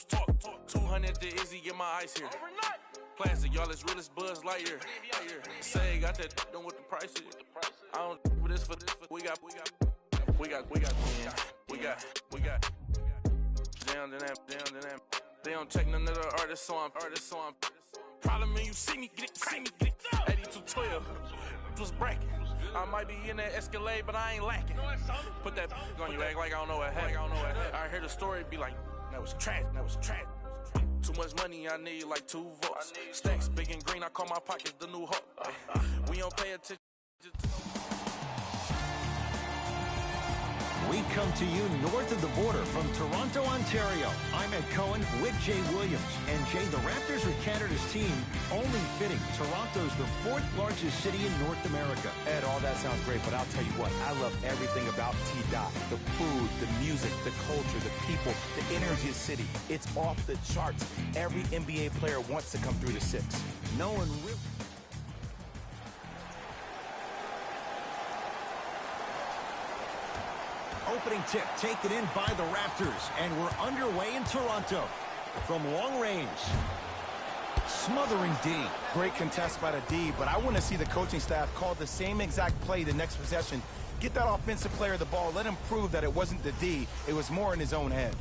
Talk 200 to Izzy, get my ice here. Plastic, y'all, it's real as Buzz Lightyear. Say, got that done with the prices. I don't with this for we got down to that. They don't take none of the artists, so I'm problem when you see me get it 8212 was bracket. I might be in that Escalade, but I ain't lacking. Put that on you, act like I don't know what happened. I heard the story, be like, that was trash. Too much money, I need like 2 votes. Stacks big and green, I call my pockets the new hope. We don't pay attention. We come to you north of the border from Toronto, Ontario. I'm Ed Cohen with Jay Williams. And Jay, the Raptors are Canada's team. Only fitting. Toronto's the 4th largest city in North America. Ed, all that sounds great, but I'll tell you what, I love everything about T-Dot. The food, the music, the culture, the people, the energy of the city. It's off the charts. Every NBA player wants to come through the 6. No one really... Opening tip taken in by the Raptors, and we're underway in Toronto. From long range, smothering D. Great contest by the D, but I want to see the coaching staff call the same exact play the next possession. Get that offensive player the ball, let him prove that it wasn't the D, it was more in his own head.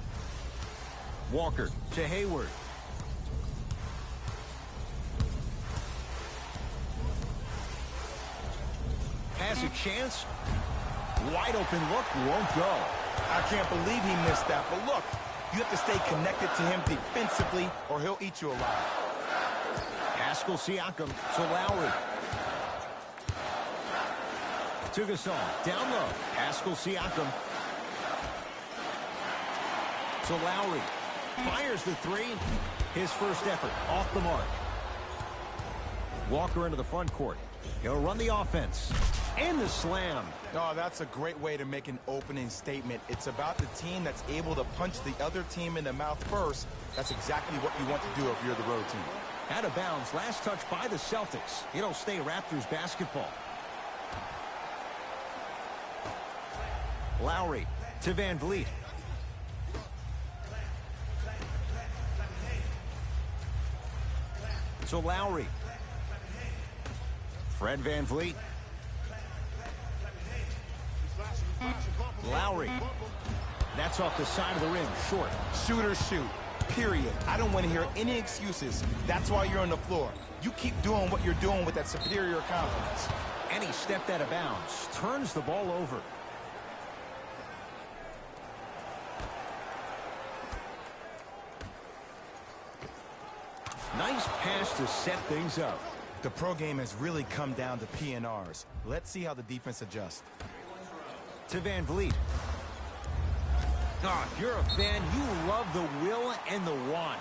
Walker to Hayward. Has a chance. Wide open look, won't go. I can't believe he missed that, but look, you have to stay connected to him defensively or he'll eat you alive. Pascal Siakam to Lowry. To Gasol, down low. Pascal Siakam. To Lowry. Fires the 3. His first effort, off the mark. Walker into the front court. He'll run the offense. And the slam. Oh, that's a great way to make an opening statement. It's about the team that's able to punch the other team in the mouth first. That's exactly what you want to do if you're the road team. Out of bounds, last touch by the Celtics. It'll stay Raptors basketball. Lowry to Van Vliet. To Lowry. Fred Van Vliet. Lowry. That's off the side of the rim, short. Shooters shoot, period. I don't want to hear any excuses. That's why you're on the floor. You keep doing what you're doing with that superior confidence. And he stepped out of bounds, turns the ball over. Nice pass to set things up. The pro game has really come down to PNRs. Let's see how the defense adjusts. To Van Vliet. Oh, if you're a fan, you love the will and the want.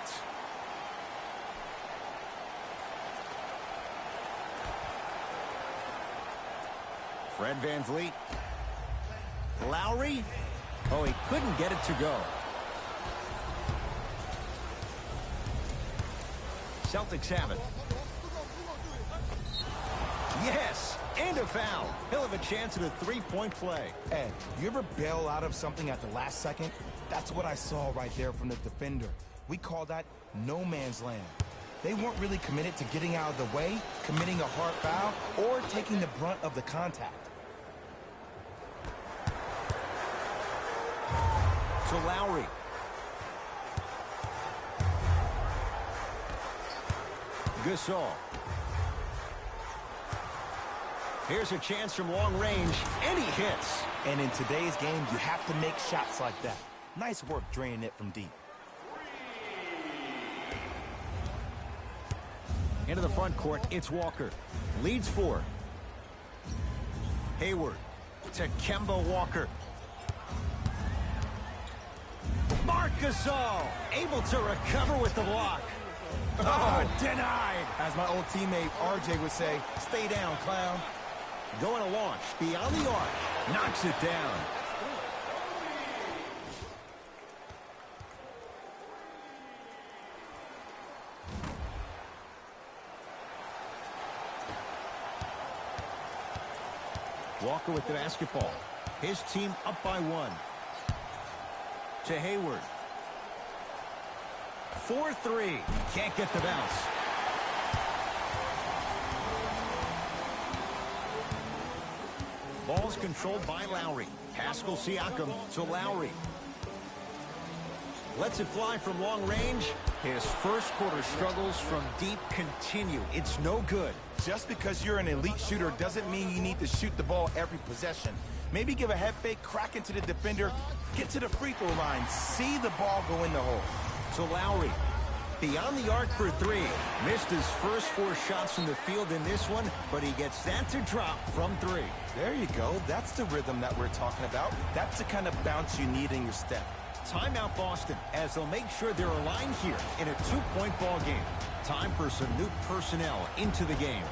Fred Van Vliet. Lowry. Oh, he couldn't get it to go. Celtics have it. Yes, and a foul. He'll have a chance at a 3-point play. Ed, you ever bail out of something at the last second? That's what I saw right there from the defender. We call that no man's land. They weren't really committed to getting out of the way, committing a hard foul, or taking the brunt of the contact. To Lowry. Gasol. Here's a chance from long range, and he hits. And in today's game, you have to make shots like that. Nice work draining it from deep. Into the front court, it's Walker. Leads 4. Hayward to Kemba Walker. Marc Gasol able to recover with the block. Oh, denied. As my old teammate RJ would say, stay down, clown. Going to launch beyond the arc. Knocks it down. Walker with the basketball. His team up by 1. To Hayward. 4-3. Can't get the bounce. Ball's controlled by Lowry. Pascal Siakam to Lowry. Lets it fly from long range. His first quarter struggles from deep continue. It's no good. Just because you're an elite shooter doesn't mean you need to shoot the ball every possession. Maybe give a head fake, crack into the defender, get to the free throw line, see the ball go in the hole. To Lowry. Beyond the arc for 3. Missed his first 4 shots from the field in this one, but he gets that to drop from 3. There you go. That's the rhythm that we're talking about. That's the kind of bounce you need in your step. Timeout Boston, as they'll make sure they're aligned here in a 2-point ball game. Time for some new personnel into the game.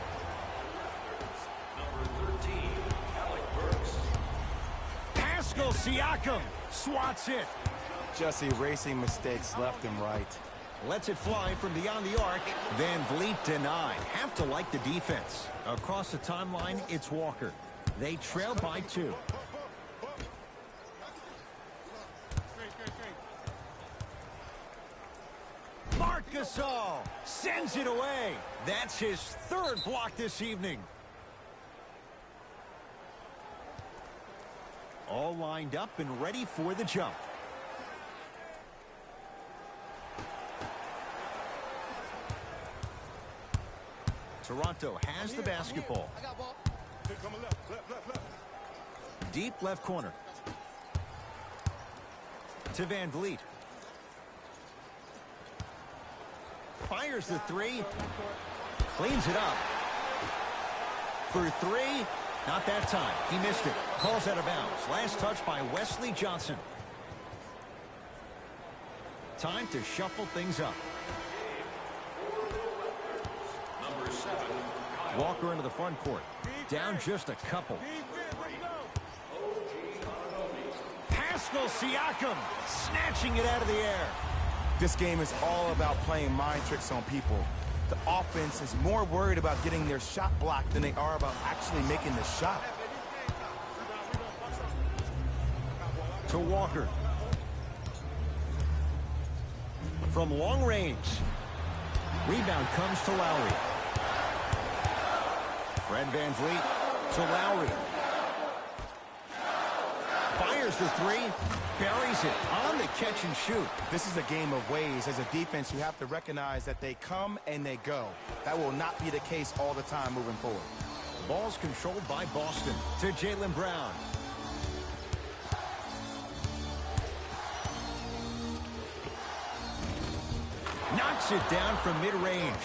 Number 13, Alec Burks. Pascal Siakam swats it. Just erasing mistakes left and right. Lets it fly from beyond the arc. Van Vliet denied. Have to like the defense. Across the timeline, it's Walker. They trail by 2. Marc Gasol sends it away. That's his 3rd block this evening. All lined up and ready for the jump. Toronto has the basketball. Deep left corner. To Van Vliet. Fires the 3. Cleans it up. For 3. Not that time. He missed it. Calls out of bounds. Last touch by Wesley Johnson. Time to shuffle things up. Number 7, Walker into the front court. Down just a couple. Pascal Siakam snatching it out of the air. This game is all about playing mind tricks on people. The offense is more worried about getting their shot blocked than they are about actually making the shot. To Walker. From long range. Rebound comes to Lowry. Fred Van Vliet to Lowry. Fires the 3. Buries it on the catch and shoot. This is a game of ways. As a defense, you have to recognize that they come and they go. That will not be the case all the time moving forward. Ball's controlled by Boston to Jaylen Brown. Knocks it down from mid-range.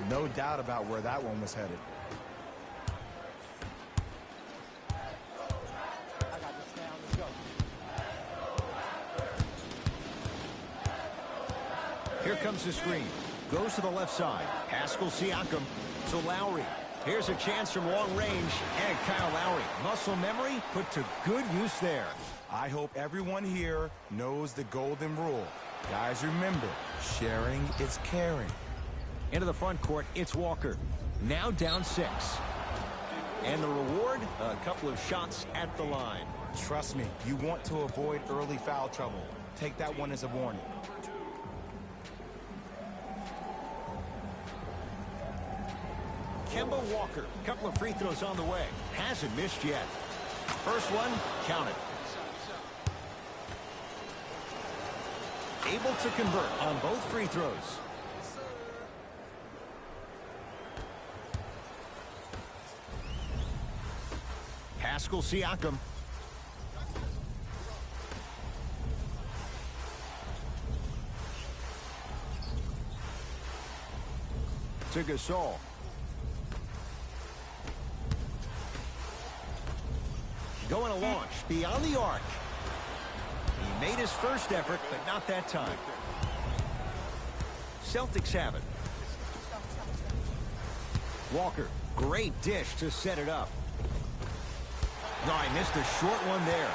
No doubt about where that one was headed. Here comes the screen. Goes to the left side. Pascal Siakam to Lowry. Here's a chance from long range. And Kyle Lowry. Muscle memory put to good use there. I hope everyone here knows the golden rule. Guys, remember, sharing is caring. Into the front court, it's Walker. Now down 6. And the reward, a couple of shots at the line. Trust me, you want to avoid early foul trouble. Take that one as a warning. Kemba Walker, couple of free throws on the way. Hasn't missed yet. First one, counted. Able to convert on both free throws. Pascal Siakam. To Gasol. Going to launch beyond the arc. He made his first effort, but not that time. Celtics have it. Walker, great dish to set it up. No, he missed a short one there.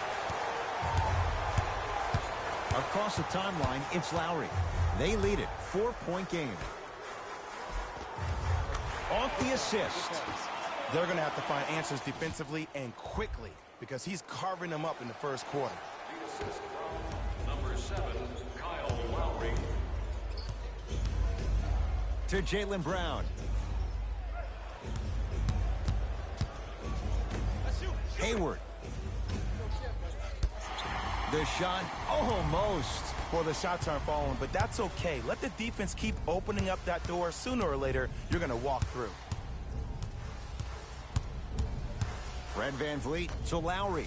Across the timeline, it's Lowry. They lead it, 4-point game. Off the assist. They're going to have to find answers defensively and quickly because he's carving them up in the first quarter. Number 7, Kyle Lowry. to Jaylen Brown. Hayward. The shot, almost. Well, the shots aren't falling, but that's okay. Let the defense keep opening up that door. Sooner or later, you're going to walk through. Fred VanVleet to Lowry.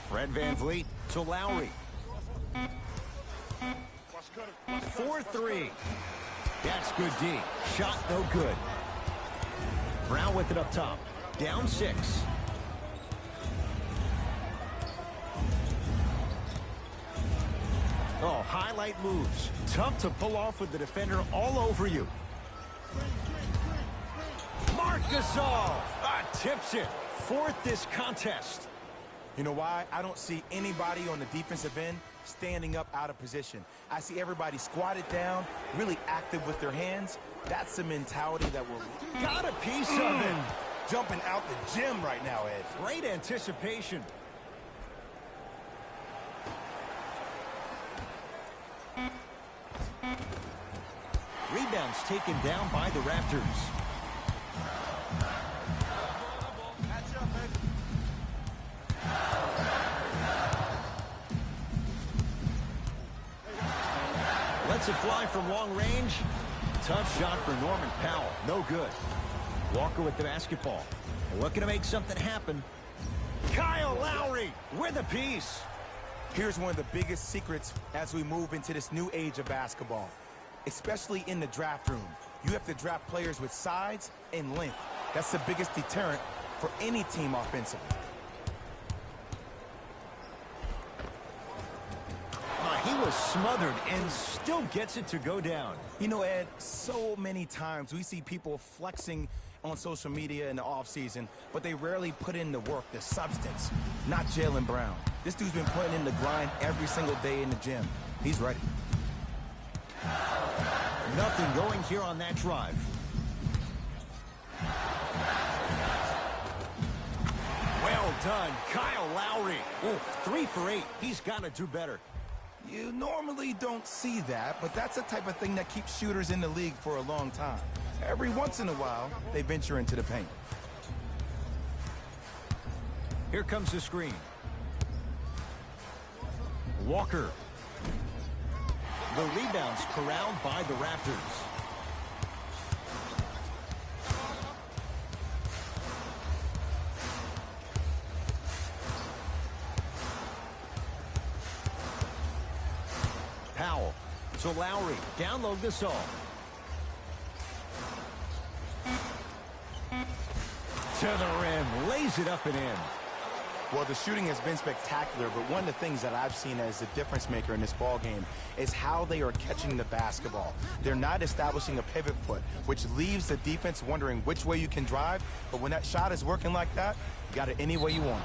Fred VanVleet to Lowry. 4-3. That's good D. Shot no good. Brown with it up top. Down 6. Oh, highlight moves. Tough to pull off with the defender all over you. Marc Gasol tips it. 4th this contest. You know why? I don't see anybody on the defensive end standing up out of position. I see everybody squatted down, really active with their hands. That's the mentality that will... Got a piece of it. Jumping out the gym right now, Ed. Great anticipation. Rebounds taken down by the Raptors. Lets it fly from long range. Tough shot for Norman Powell. No good. Walker with the basketball. Looking to make something happen. Kyle Lowry with a piece. Here's one of the biggest secrets as we move into this new age of basketball, especially in the draft room. You have to draft players with size and length. That's the biggest deterrent for any team offensively. He was smothered and still gets it to go down. You know, Ed, so many times we see people flexing on social media in the offseason, but they rarely put in the work, the substance. Not Jaylen Brown. This dude's been putting in the grind every single day in the gym. He's ready. Nothing going here on that drive. Well done, Kyle Lowry. Oh, 3 for 8. He's got to do better. You normally don't see that, but that's the type of thing that keeps shooters in the league for a long time. Every once in a while, they venture into the paint. Here comes the screen. Walker. The rebound's corralled by the Raptors. Powell to Lowry. Down low Gasol. To the rim. Lays it up and in. Well, the shooting has been spectacular, but one of the things that I've seen as the difference maker in this ball game is how they are catching the basketball. They're not establishing a pivot foot, which leaves the defense wondering which way you can drive, but when that shot is working like that, you got it any way you want.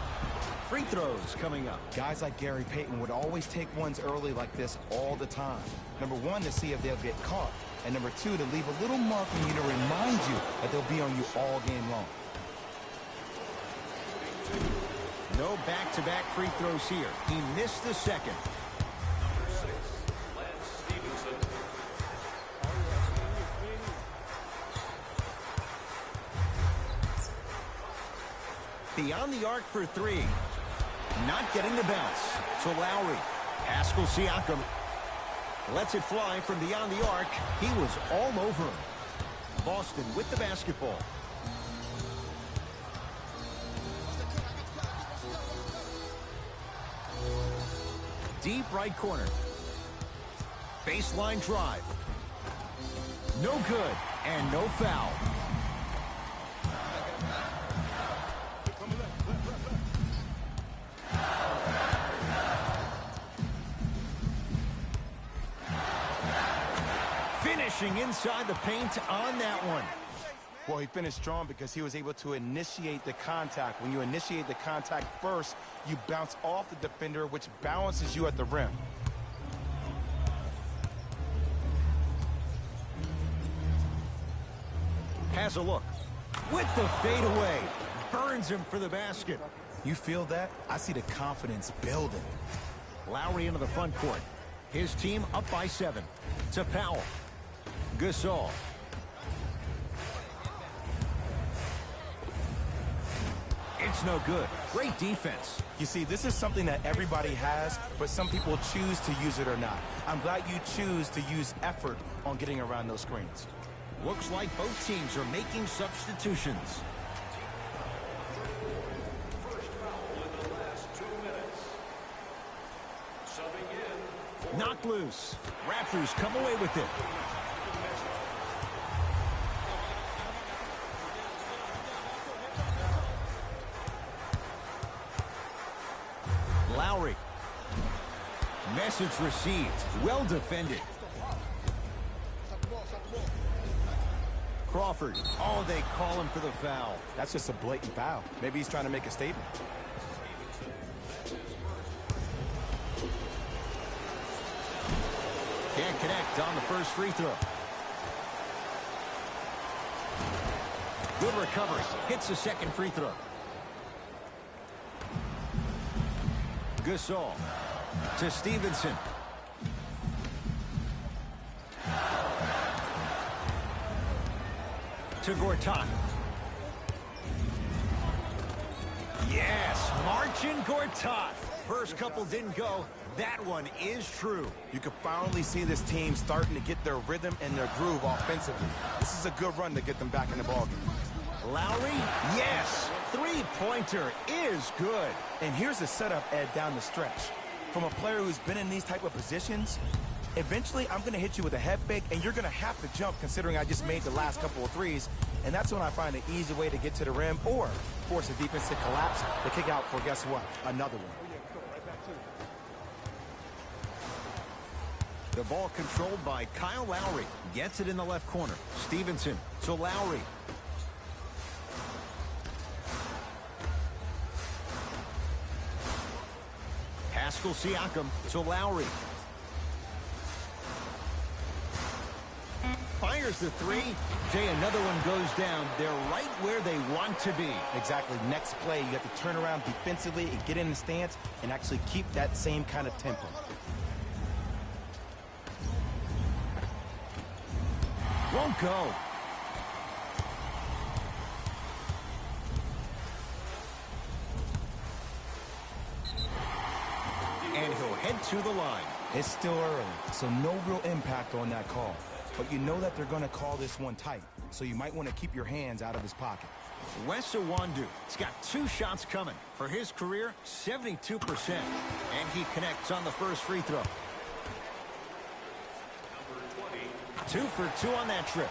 Free throws coming up. Guys like Gary Payton would always take ones early like this all the time. Number one, to see if they'll get caught, and number two, to leave a little mark on you to remind you that they'll be on you all game long. No back-to-back free throws here. He missed the second. Beyond the arc for 3. Not getting the bounce. To Lowry. Pascal Siakam lets it fly from beyond the arc. He was all over him. Boston with the basketball. Deep right corner. Baseline drive. No good and no foul. Finishing inside the paint on that one. Well, he finished strong because he was able to initiate the contact. When you initiate the contact first, you bounce off the defender, which balances you at the rim. Has a look. With the fadeaway. Burns him for the basket. You feel that? I see the confidence building. Lowry into the front court. His team up by 7. To Powell. Gasol. It's no good. Great defense. You see, this is something that everybody has, but some people choose to use it or not. I'm glad you choose to use effort on getting around those screens. Looks like both teams are making substitutions. First foul in the last 2 minutes. Subbing in. Knocked loose. Raptors come away with it. Lowry. Message received. Well defended. Crawford. Oh, they call him for the foul. That's just a blatant foul. Maybe he's trying to make a statement. Can't connect on the first free throw. Good recovery. Hits the second free throw. Gasol to Stevenson. To Gortat. Yes, marching Gortat. First couple didn't go. That one is true. You can finally see this team starting to get their rhythm and their groove offensively. This is a good run to get them back in the ballgame. Lowry, yes. Three-pointer is good. And here's the setup, Ed, down the stretch. From a player who's been in these type of positions, eventually I'm going to hit you with a head fake, and you're going to have to jump considering I just made the last couple of threes. And that's when I find an easy way to get to the rim or force the defense to collapse to kick out for, guess what, another one. The ball controlled by Kyle Lowry. Gets it in the left corner. Stevenson to Lowry. Pascal Siakam to Lowry. Fires the three. Jay, another one goes down. They're right where they want to be. Exactly. Next play, you have to turn around defensively and get in the stance and actually keep that same kind of tempo. Won't go. And he'll head to the line. It's still early, so no real impact on that call. But you know that they're going to call this one tight, so you might want to keep your hands out of his pocket. Wes Iwundu, he's got 2 shots coming. For his career, 72%. And he connects on the first free throw. 2 for 2 on that trip.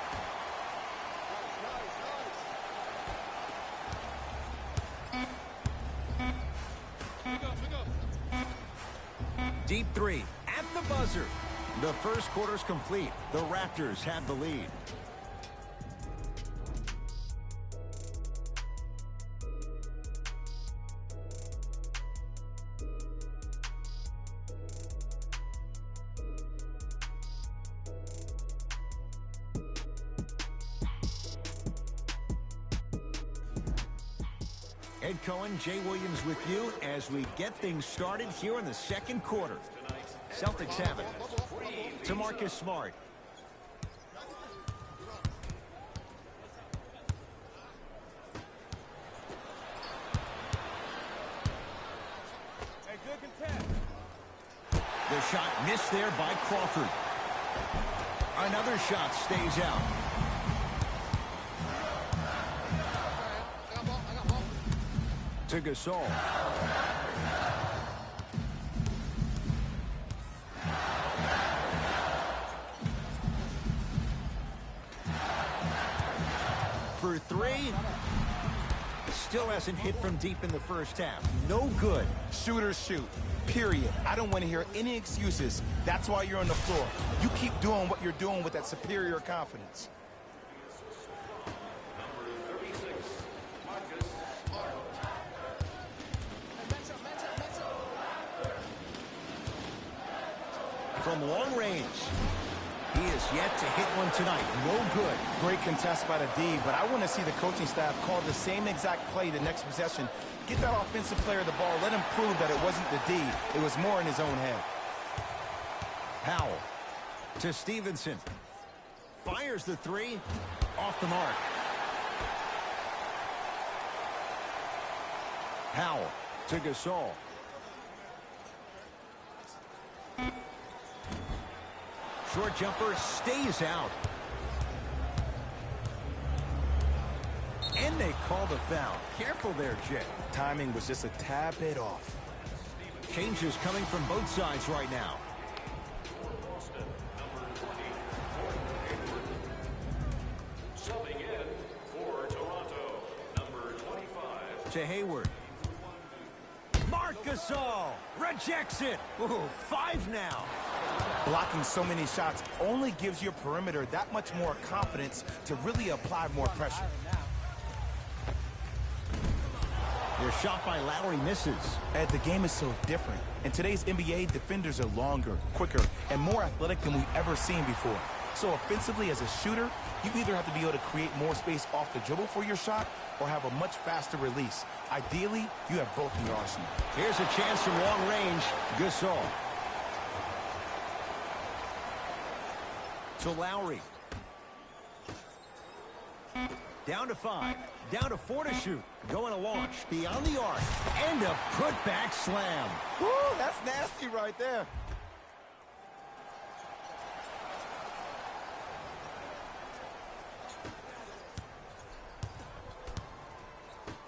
Deep three at the buzzer. The first quarter's complete. The Raptors have the lead. Ed Cohen, Jay Williams with you as we get things started here in the second quarter. Celtics have it. To Marcus Smart. The shot missed there by Crawford. Another shot stays out. To Gasol. For 3. Still hasn't hit from deep in the first half. No good. Shooters shoot, period. I don't want to hear any excuses. That's why you're on the floor. You keep doing what you're doing with that superior confidence. From long range. He is yet to hit one tonight. No good. Great contest by the D, but I want to see the coaching staff call the same exact play the next possession. Get that offensive player the ball. Let him prove that it wasn't the D. It was more in his own head. Powell to Stevenson. Fires the three. Off the mark. Powell to Gasol. Short jumper stays out. And they call the foul. Careful there, Jay. Timing was just a tad bit off. Changes coming from both sides right now. Boston, number 20, Hayward. Subbing in for Toronto, number 25. To Hayward. Marc Gasol rejects it. Ooh, 5 now. Blocking so many shots only gives your perimeter that much more confidence to really apply more pressure. Their shot by Lowry misses. Ed, the game is so different. In today's NBA, defenders are longer, quicker, and more athletic than we've ever seen before. So offensively, as a shooter, you either have to be able to create more space off the dribble for your shot or have a much faster release. Ideally, you have both in your arsenal. Here's a chance from long range. Gasol. To Lowry. Down to 5. Down to 4 to shoot. Going to launch. Beyond the arc. And a putback slam. Woo, that's nasty right there.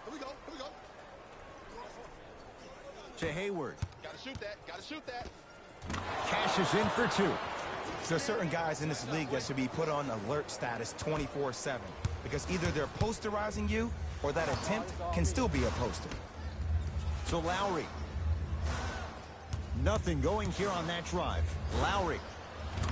Here we go. To Hayward. Gotta shoot that. Cashes in for 2. There are certain guys in this league that should be put on alert status 24/7 because either they're posterizing you or that attempt can still be a poster. To Lowry. Nothing going here on that drive. Lowry.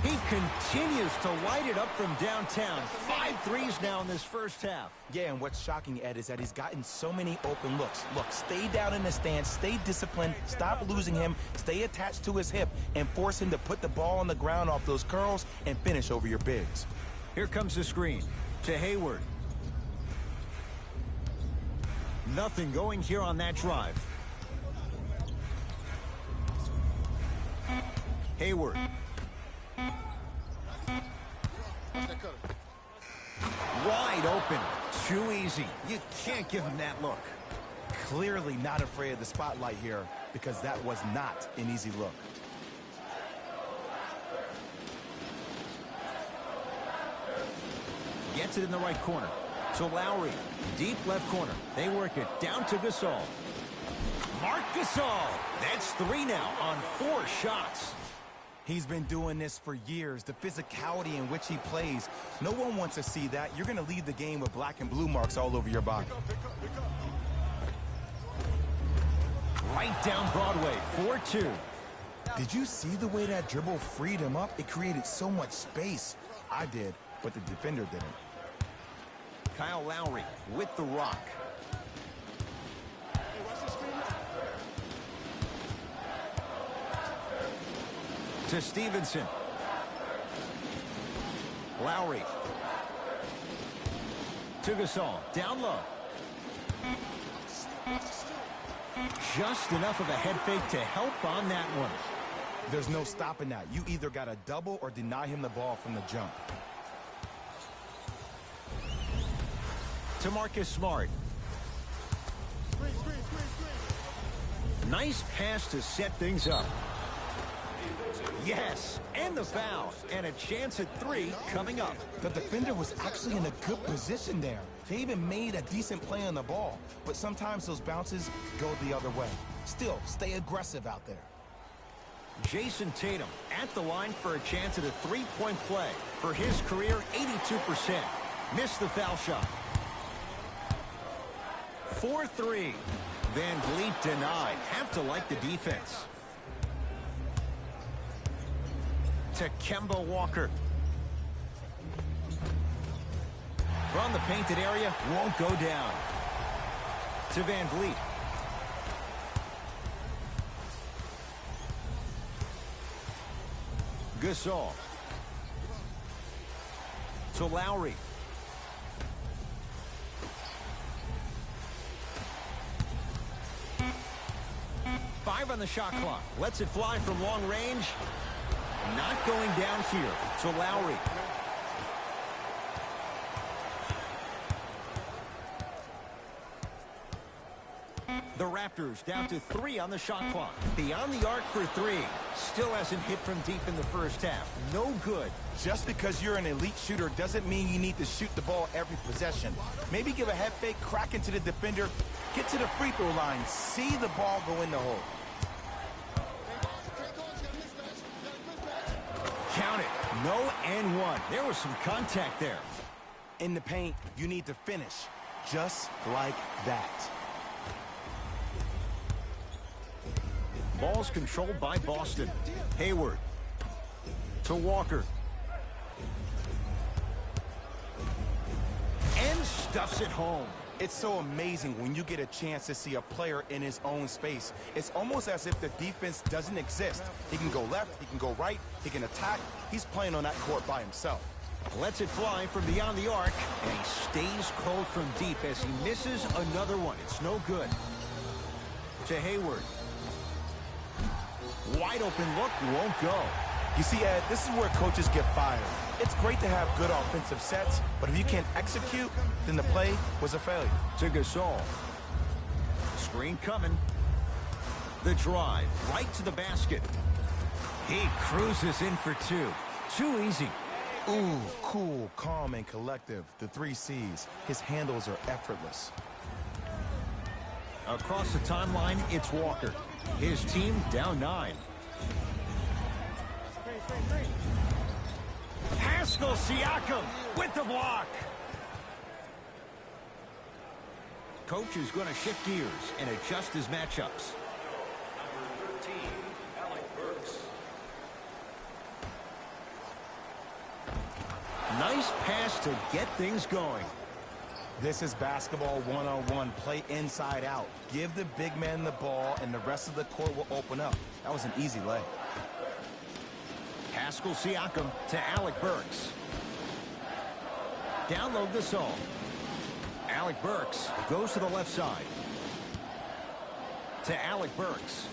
He continues to light it up from downtown. 5 threes now in this first half. Yeah, and what's shocking, Ed, is that he's gotten so many open looks. Look, stay down in the stance, stay disciplined, stop losing him, stay attached to his hip, and force him to put the ball on the ground off those curls and finish over your bigs. Here comes the screen. To Hayward. Nothing going here on that drive. Hayward. Wide open. Too easy. You can't give him that look. Clearly not afraid of the spotlight here because that was not an easy look. Gets it in the right corner. To Lowry. Deep left corner. They work it down to Gasol. Marc Gasol. That's 3 now on 4 shots. He's been doing this for years. The physicality in which he plays. No one wants to see that. You're going to leave the game with black and blue marks all over your body. Right down Broadway. 4-2. Did you see the way that dribble freed him up? It created so much space. I did, but the defender didn't. Kyle Lowry with the rock. To Stevenson. Lowry. To Gasol. Down low. Just enough of a head fake to help on that one. There's no stopping that. You either got to double or deny him the ball from the jump. To Marcus Smart. Nice pass to set things up. Yes, and the foul, and a chance at 3 coming up. The defender was actually in a good position there. They even made a decent play on the ball, but sometimes those bounces go the other way. Still, stay aggressive out there. Jason Tatum at the line for a chance at a 3-point play. For his career, 82%. Missed the foul shot. 4-3. Van Vliet denied. Have to like the defense. To Kemba Walker. From the painted area, won't go down. To Van Vliet. Gasol. to Lowry. Five on the shot clock. Lets it fly from long range. Not going down here to Lowry. The Raptors down to 3 on the shot clock. Beyond the arc for 3. Still hasn't hit from deep in the first half. No good. Just because you're an elite shooter doesn't mean you need to shoot the ball every possession. Maybe give a head fake, crack into the defender, get to the free throw line, see the ball go in the hole. Count it. No and one. There was some contact there. In the paint, you need to finish just like that. Ball's controlled by Boston. Hayward to Walker. And stuffs it home. It's so amazing when you get a chance to see a player in his own space. It's almost as if the defense doesn't exist. He can go left, he can go right, he can attack. He's playing on that court by himself. Lets it fly from beyond the arc, and he stays cold from deep as he misses another one. It's no good. To Hayward. Wide open look, won't go. You see, Ed, this is where coaches get fired. It's great to have good offensive sets, but if you can't execute, then the play was a failure. To Gasol. Screen coming. The drive, right to the basket. He cruises in for 2. Too easy. Ooh, cool, calm, and collective. The 3 C's. His handles are effortless. Across the timeline, it's Walker. His team down 9. Pascal Siakam with the block. Coach is going to shift gears and adjust his matchups. Number 13, Alec Burks. Nice pass to get things going. This is basketball one-on-one. Play inside out. Give the big man the ball, and the rest of the court will open up. That was an easy lay. Pascal Siakam to Alec Burks. Download this all. Alec Burks goes to the left side. To Alec Burks.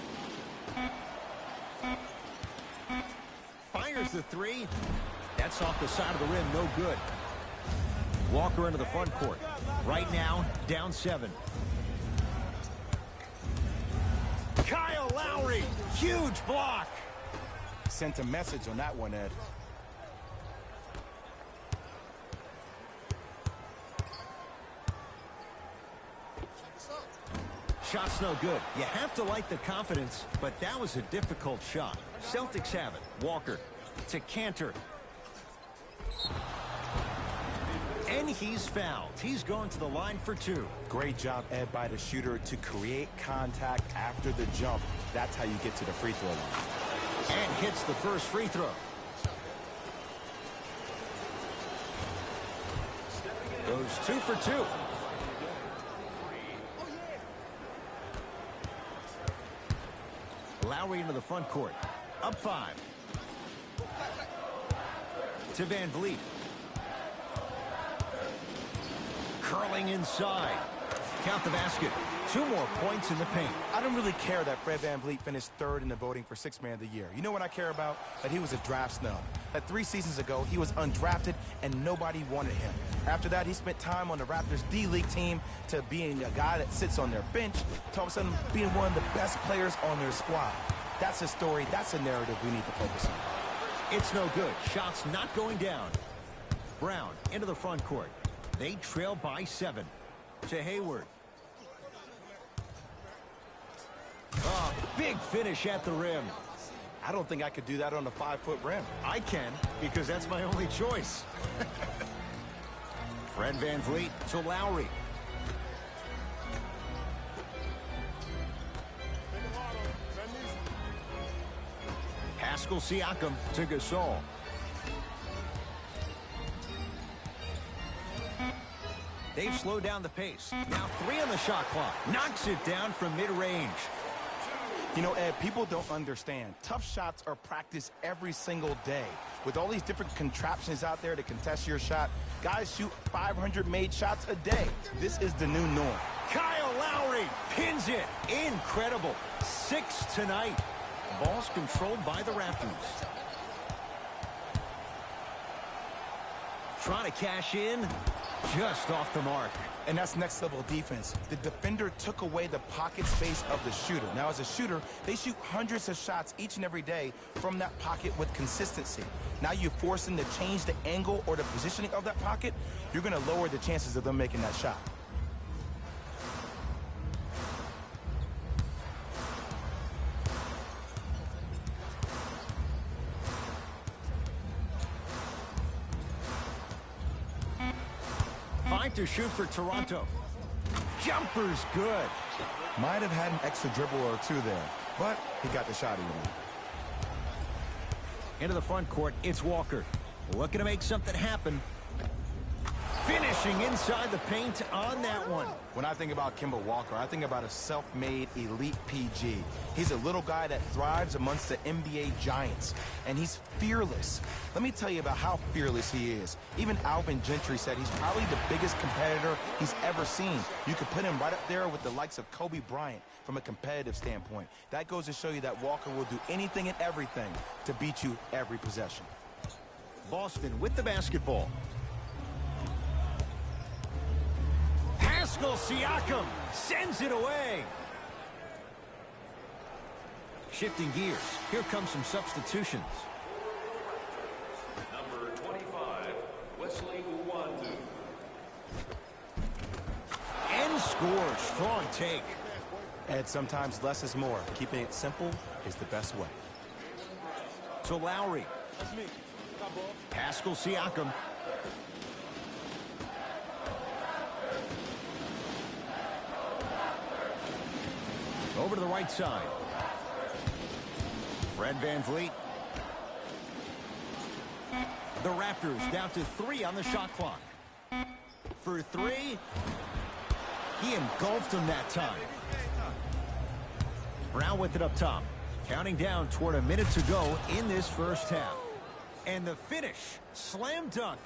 Fires the 3. That's off the side of the rim, no good. Walker into the front court. Right now, down 7. Kyle Lowry, huge block. Sent a message on that one, Ed. Shot's no good. You have to like the confidence, but that was a difficult shot. Celtics have it. Walker to Cantor. And he's fouled. He's going to the line for 2. Great job, Ed, by the shooter to create contact after the jump. That's how you get to the free throw line. And hits the first free throw. Goes 2 for 2. Lowry into the front court. Up 5. To Van Vliet. Curling inside. Count the basket. 2 more points in the paint. I don't really care that Fred VanVleet finished 3rd in the voting for 6th man of the year. You know what I care about? That he was a draft snub. That 3 seasons ago, he was undrafted and nobody wanted him. After that, he spent time on the Raptors D-League team to being a guy that sits on their bench to all of a sudden being one of the best players on their squad. That's a story. That's a narrative we need to focus on. It's no good. Shots not going down. Brown into the front court. They trail by 7. To Hayward. Oh, big finish at the rim. I don't think I could do that on a 5-foot rim. I can, because that's my only choice. Fred VanVleet to Lowry. Pascal Siakam to Gasol. They've slowed down the pace. Now 3 on the shot clock. Knocks it down from mid-range. You know, Ed, people don't understand. Tough shots are practiced every single day. With all these different contraptions out there to contest your shot, guys shoot 500 made shots a day. This is the new norm. Kyle Lowry pins it. Incredible. 6 tonight. Ball's controlled by the Raptors. Trying to cash in. Just off the mark. And that's next level defense. The defender took away the pocket space of the shooter. Now, as a shooter, they shoot hundreds of shots each and every day from that pocket with consistency. Now you force them to change the angle or the positioning of that pocket, you're going to lower the chances of them making that shot. To shoot for Toronto. Jumper's good. Might have had an extra dribble or two there, but he got the shot even. Into the front court, it's Walker. Looking to make something happen. Finishing inside the paint on that one. When I think about Kemba Walker, I think about a self-made elite PG. He's a little guy that thrives amongst the NBA giants, and he's fearless. Let me tell you about how fearless he is. Even Alvin Gentry said he's probably the biggest competitor he's ever seen. You could put him right up there with the likes of Kobe Bryant from a competitive standpoint. That goes to show you that Walker will do anything and everything to beat you every possession. Boston with the basketball. Pascal Siakam sends it away. Shifting gears. Here comes some substitutions. Number 25, Wesley Uwandu. And scores. Strong take. Ed, sometimes less is more. Keeping it simple is the best way. To Lowry. Pascal Siakam. Over to the right side. Fred VanVleet. The Raptors down to 3 on the shot clock. For 3. He engulfed him that time. Brown with it up top. Counting down toward a minute to go in this first half. And the finish. Slam dunk.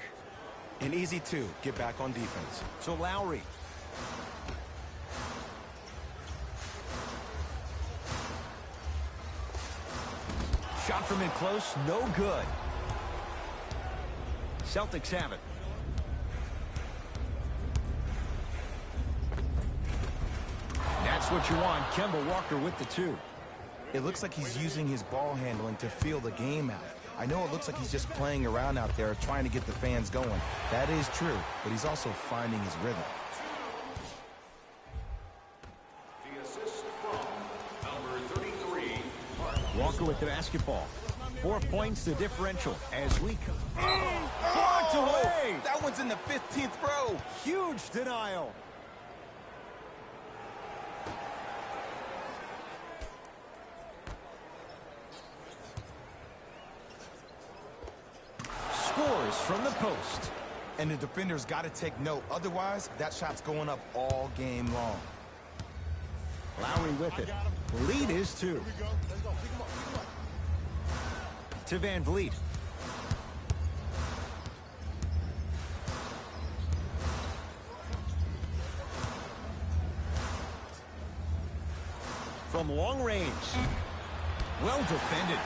An easy 2. Get back on defense. So Lowry. Shot from in close, no good. Celtics have it. That's what you want. Kemba Walker with the 2. It looks like he's using his ball handling to feel the game out. I know it looks like he's just playing around out there trying to get the fans going. That is true, but he's also finding his rhythm. The assist from number 33, Walker with the basketball. 4 points the differential as we come. Blocked away! That one's in the 15th row. Huge denial. Scores from the post. And the defender's got to take note. Otherwise, that shot's going up all game long. Lowry with it. Lead is 2. To VanVleet. From long range. Well defended.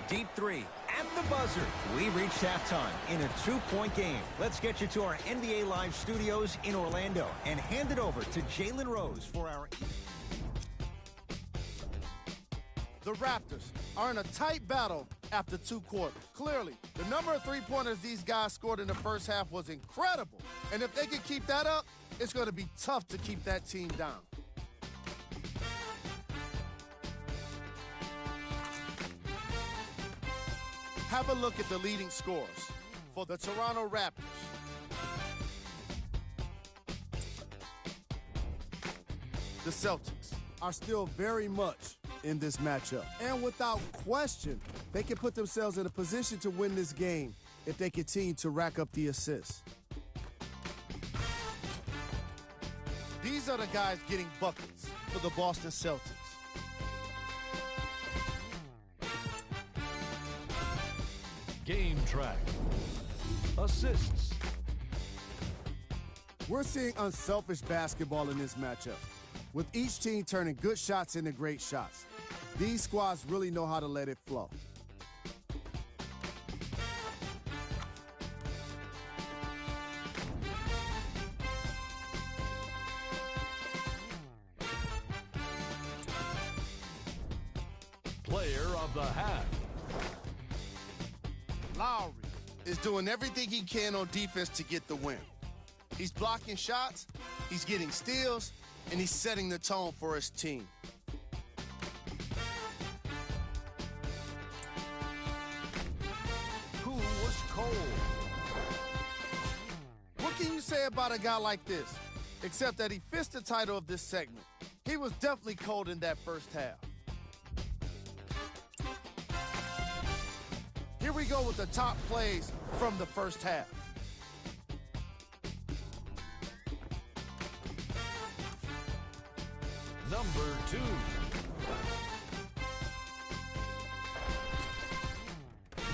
Deep 3 at the buzzer. We reached halftime in a 2-point game. Let's get you to our NBA Live studios in Orlando and hand it over to Jalen Rose for our... The Raptors are in a tight battle after 2 quarters. Clearly, the number of three-pointers these guys scored in the first half was incredible. And if they can keep that up, it's going to be tough to keep that team down. Have a look at the leading scorers for the Toronto Raptors. The Celtics are still very much in this matchup. And without question, they can put themselves in a position to win this game if they continue to rack up the assists. These are the guys getting buckets for the Boston Celtics. Game track. Assists. We're seeing unselfish basketball in this matchup, with each team turning good shots into great shots. These squads really know how to let it flow. Player of the half. Lowry is doing everything he can on defense to get the win. He's blocking shots, he's getting steals, and he's setting the tone for his team. Who was cold? What can you say about a guy like this? Except that he fits the title of this segment. He was definitely cold in that first half. Here we go with the top plays from the first half. Number 2.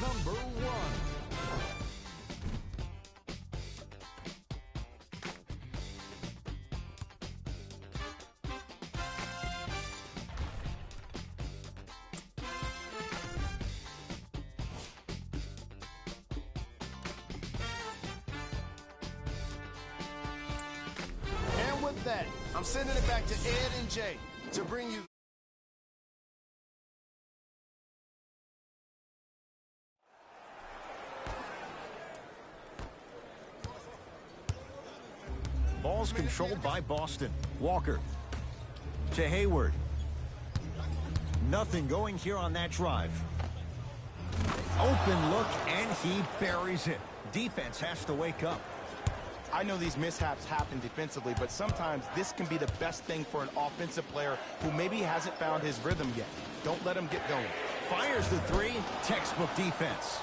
Number 1. And with that, I'm sending it back to Ed and Jay to bring you. Ball's controlled by Boston. Walker to Hayward. Nothing going here on that drive. Open look, and he buries it. Defense has to wake up. I know these mishaps happen defensively, but sometimes this can be the best thing for an offensive player who maybe hasn't found his rhythm yet. Don't let him get going. Fires the three. Textbook defense.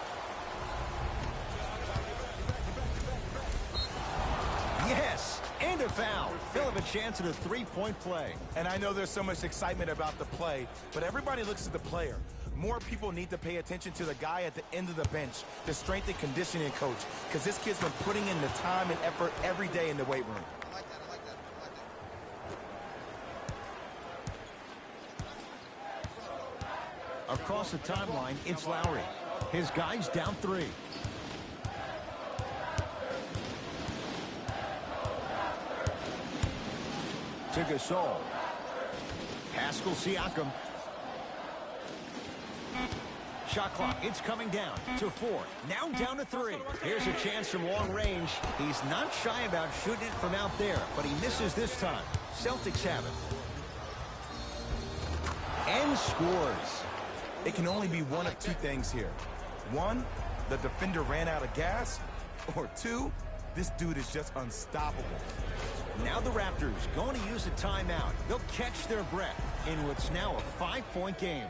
Yes, and a foul. They'll have a chance at a three-point play. And I know there's so much excitement about the play, but everybody looks at the player. More people need to pay attention to the guy at the end of the bench, the strength and conditioning coach, because this kid's been putting in the time and effort every day in the weight room. I like that. Across the timeline, it's Lowry. His guy's down three. To Gasol. Pascal Siakam. Shot clock, it's coming down to 4. Now down to 3. Here's a chance from long range. He's not shy about shooting it from out there, but he misses this time. Celtics have it. And scores. It can only be one of two things here. One, the defender ran out of gas, or two, this dude is just unstoppable. Now the Raptors going to use a timeout. They'll catch their breath in what's now a 5-point game.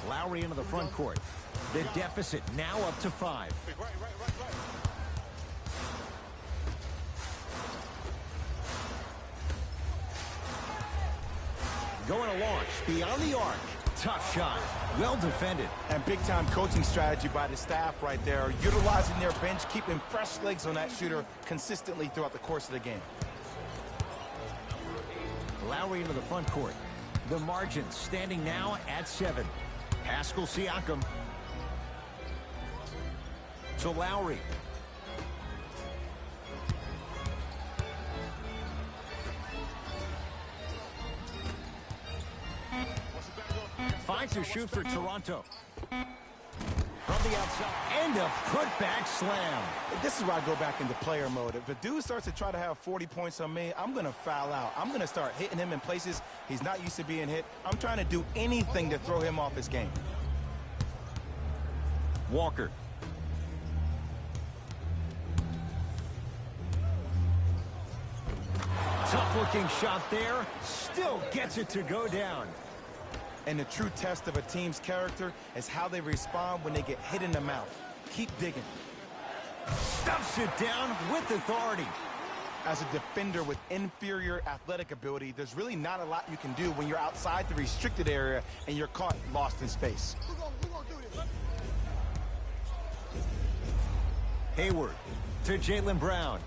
Lowry into the front court. The deficit now up to 5. Going to launch beyond the arc. Tough shot. Well defended. And big-time coaching strategy by the staff right there, utilizing their bench, keeping fresh legs on that shooter consistently throughout the course of the game. Lowry into the front court. The margin standing now at 7. Pascal Siakam to Lowry. Five to shoot for Toronto. From the outside, and a putback slam. This is where I go back into player mode. If a dude starts to try to have 40 points on me, I'm going to foul out. I'm going to start hitting him in places he's not used to being hit. I'm trying to do anything to throw him off his game. Walker. Tough-looking shot there. Still gets it to go down. And the true test of a team's character is how they respond when they get hit in the mouth. Keep digging. Stuffs it down with authority. As a defender with inferior athletic ability, there's really not a lot you can do when you're outside the restricted area and you're caught lost in space. We're gonna do this. Hayward to Jaylen Brown.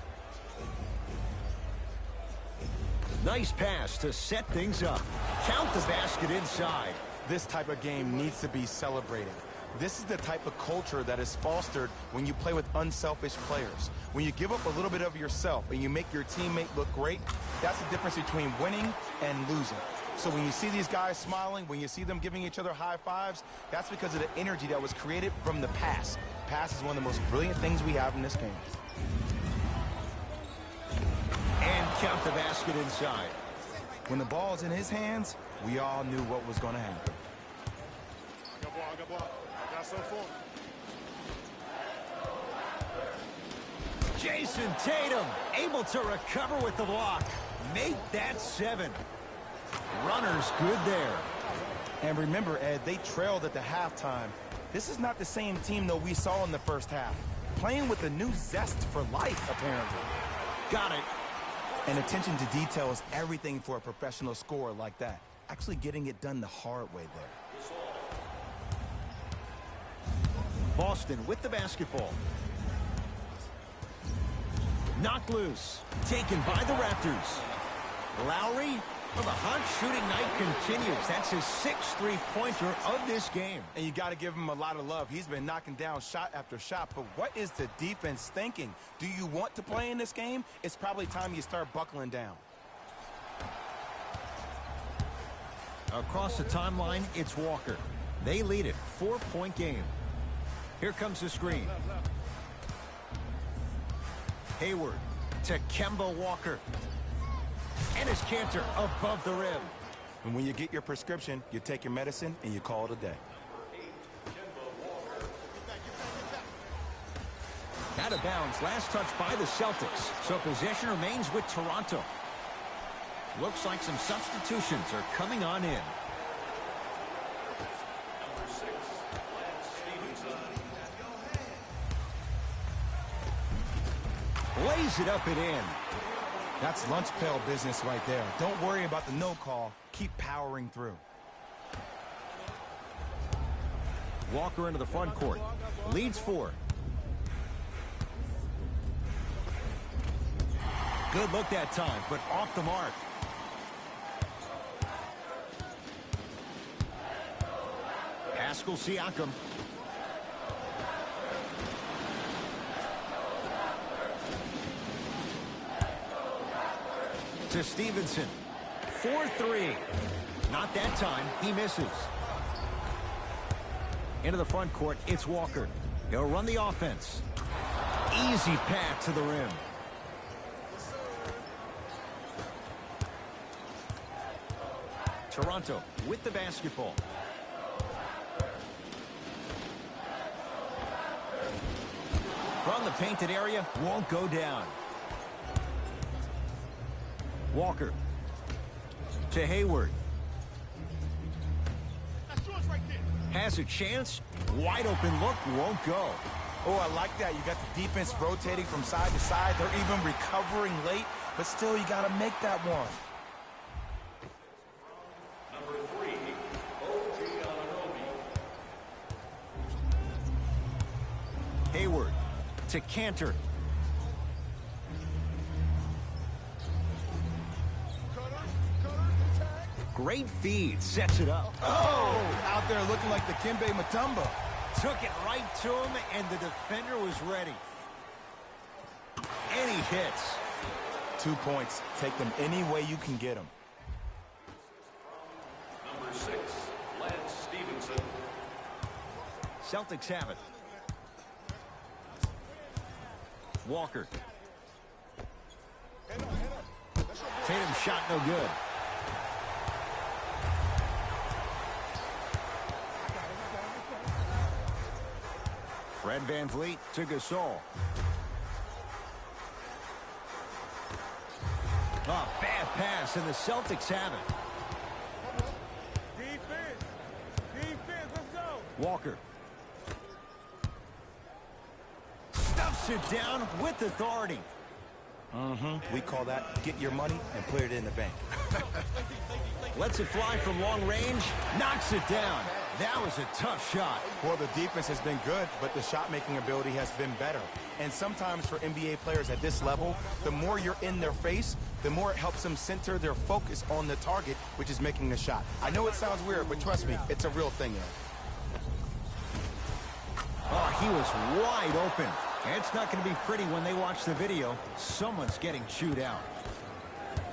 Nice pass to set things up. Count the basket inside. This type of game needs to be celebrated. This is the type of culture that is fostered when you play with unselfish players. When you give up a little bit of yourself and you make your teammate look great, that's the difference between winning and losing. So when you see these guys smiling, when you see them giving each other high fives, that's because of the energy that was created from the pass. Pass is one of the most brilliant things we have in this game. And count the basket inside. When the ball's in his hands, we all knew what was going to happen. Jason Tatum able to recover with the block. Make that 7. Runner's good there. And remember, Ed, they trailed at the halftime. This is not the same team, though, we saw in the first half. Playing with a new zest for life, apparently. Got it. And attention to detail is everything for a professional scorer like that. Actually getting it done the hard way there. Boston with the basketball. Knocked loose. Taken by the Raptors. Lowry, well, the hot shooting night continues. That's his 6th three-pointer of this game. And you got to give him a lot of love. He's been knocking down shot after shot. But what is the defense thinking? Do you want to play in this game? It's probably time you start buckling down. Across the timeline, it's Walker. They lead it. 4-point game. Here comes the screen. Hayward to Kemba Walker. And his Cantor above the rim. And when you get your prescription, you take your medicine and you call it a day. Out of bounds. Last touch by the Celtics. So possession remains with Toronto. Looks like some substitutions are coming on in. Lays it up and in. That's lunch pail business right there. Don't worry about the no call. Keep powering through. Walker into the front court. Leads 4. Good look that time, but off the mark. Pascal Siakam. To Stevenson. 4-3. Not that time. He misses. Into the front court, it's Walker. He'll run the offense. Easy pass to the rim. Toronto with the basketball. From the painted area, won't go down. Walker to Hayward. Has a chance. Wide open look, won't go. Oh, I like that. You got the defense rotating from side to side. They're even recovering late, but still you got to make that one. Number 3, OG Anunoby. Hayward to Cantor. Great feed, sets it up. Oh, out there looking like the Kimbe Mutombo. Took it right to him, and the defender was ready. And he hits. 2 points. Take them any way you can get them. Number 6, Lance Stevenson. Celtics have it. Walker. Tatum shot no good. Fred VanVleet to Gasol. Oh, bad pass, and the Celtics have it. Defense, let's go. Walker. Stuffs it down with authority. We call that get your money and put it in the bank. Lets it fly from long range, knocks it down. That was a tough shot. Well, the defense has been good, but the shot-making ability has been better. And sometimes for NBA players at this level, the more you're in their face, the more it helps them center their focus on the target, which is making the shot. I know it sounds weird, but trust me, it's a real thing, Ed. Oh, he was wide open. It's not going to be pretty when they watch the video. Someone's getting chewed out.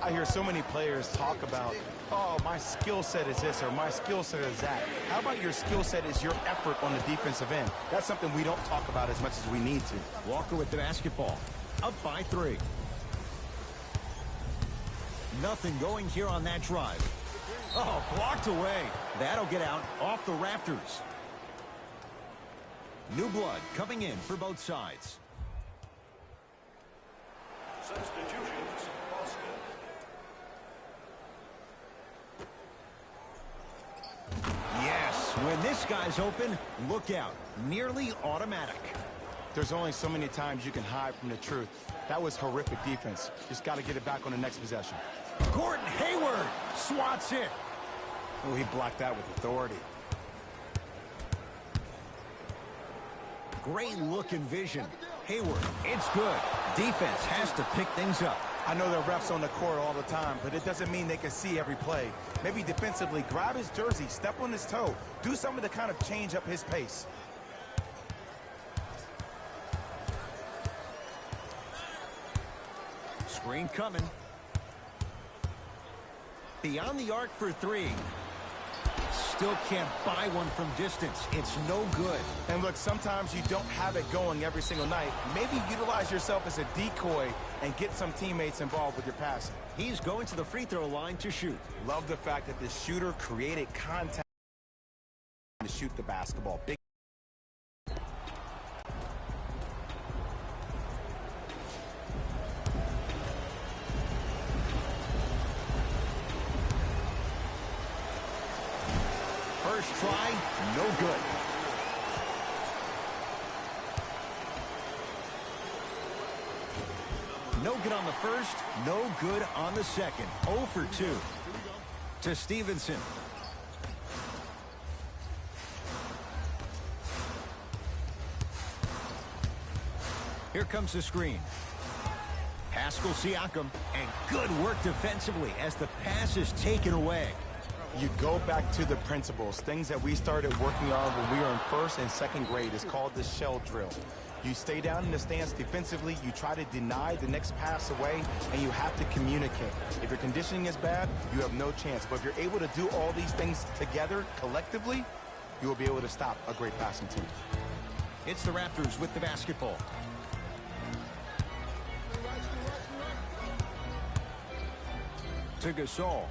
I hear so many players talk about, oh, my skill set is this or my skill set is that. How about your skill set is your effort on the defensive end? That's something we don't talk about as much as we need to. Walker with the basketball. Up by 3. Nothing going here on that drive. Oh, blocked away. That'll get out off the Raptors. New blood coming in for both sides. Substitutions, Boston. Yes, when this guy's open, look out. Nearly automatic. There's only so many times you can hide from the truth. That was horrific defense. Just got to get it back on the next possession. Gordon Hayward swats it. Oh, he blocked that with authority. Great look and vision. Hayward, it's good. Defense has to pick things up. I know there are refs on the court all the time, but it doesn't mean they can see every play. Maybe defensively, grab his jersey, step on his toe, do something to kind of change up his pace. Screen coming. Beyond the arc for 3. Still can't buy one from distance. It's no good. And look, sometimes you don't have it going every single night. Maybe utilize yourself as a decoy and get some teammates involved with your passing. He's going to the free throw line to shoot. Love the fact that the shooter created contact to shoot the basketball. Big. First try, no good. No good on the first, no good on the second. 0 for 2. To Stevenson. Here comes the screen. Pascal Siakam, and good work defensively as the pass is taken away. You go back to the principles, things that we started working on when we were in first and second grade. It's called the shell drill. You stay down in the stance defensively, you try to deny the next pass away, and you have to communicate. If your conditioning is bad, you have no chance. But if you're able to do all these things together, collectively, you will be able to stop a great passing team. It's the Raptors with the basketball. To Gasol.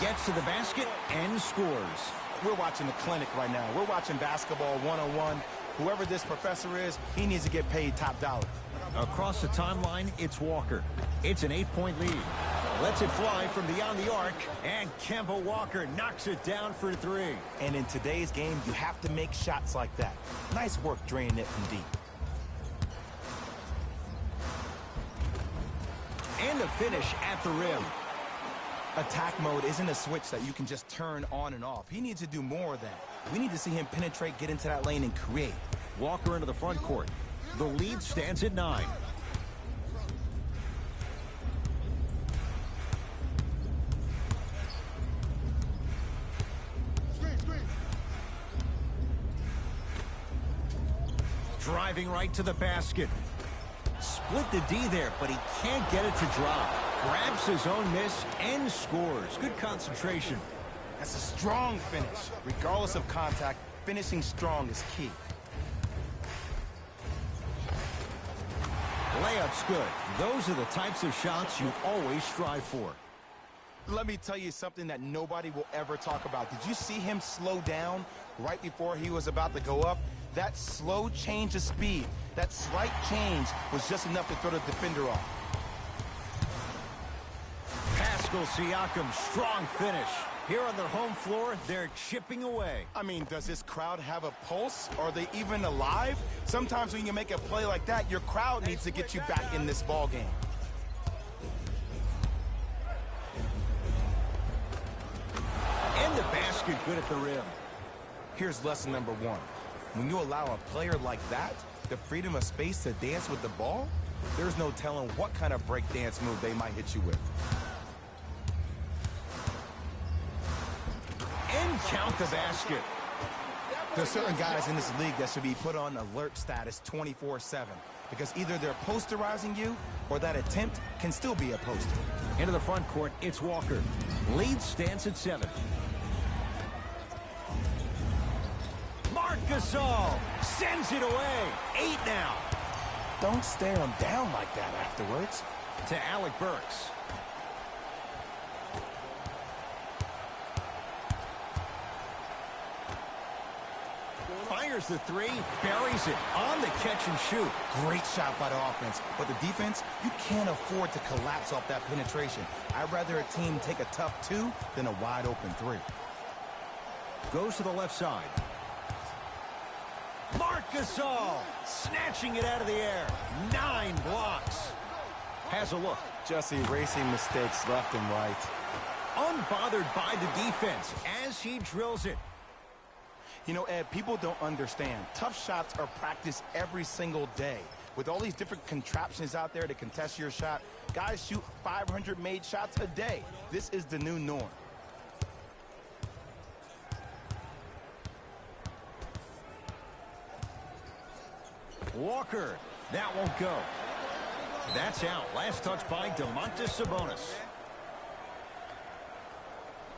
Gets to the basket and scores. We're watching the clinic right now. We're watching basketball one-on-one. Whoever this professor is, he needs to get paid top dollar. Across the timeline, it's Walker. It's an 8-point lead. Lets it fly from beyond the arc, and Kemba Walker knocks it down for 3. And in today's game, you have to make shots like that. Nice work draining it from deep. And a finish at the rim. Attack mode isn't a switch that you can just turn on and off. He needs to do more of that. We need to see him penetrate, get into that lane, and create. Walker into the front court. The lead stands at 9. Driving right to the basket. Split the D there, but he can't get it to drop. Grabs his own miss and scores. Good concentration. That's a strong finish. Regardless of contact, finishing strong is key. Layup's good. Those are the types of shots you always strive for. Let me tell you something that nobody will ever talk about. Did you see him slow down right before he was about to go up? That slow change of speed, that slight change was just enough to throw the defender off. Pascal Siakam, strong finish. Here on their home floor, they're chipping away. I mean, does this crowd have a pulse? Are they even alive? Sometimes when you make a play like that, your crowd needs to get you back in this ball game. And the basket good at the rim. Here's lesson number one. When you allow a player like that the freedom of space to dance with the ball, there's no telling what kind of break dance move they might hit you with. And count the basket. There's certain guys in this league that should be put on alert status 24/7 because either they're posterizing you or that attempt can still be a poster. Into the front court, it's Walker. Lead stands at 7. Marc Gasol sends it away. 8 now. Don't stare him down like that afterwards. To Alec Burks. Fires the 3, buries it on the catch and shoot. Great shot by the offense, but the defense, you can't afford to collapse off that penetration. I'd rather a team take a tough 2 than a wide open 3. Goes to the left side. Marc Gasol snatching it out of the air. 9 blocks. Has a look. Just erasing mistakes left and right. Unbothered by the defense as he drills it. You know, Ed, people don't understand. Tough shots are practiced every single day. With all these different contraptions out there to contest your shot, guys shoot 500 made shots a day. This is the new norm. Walker, that won't go. That's out. Last touch by Domantas Sabonis.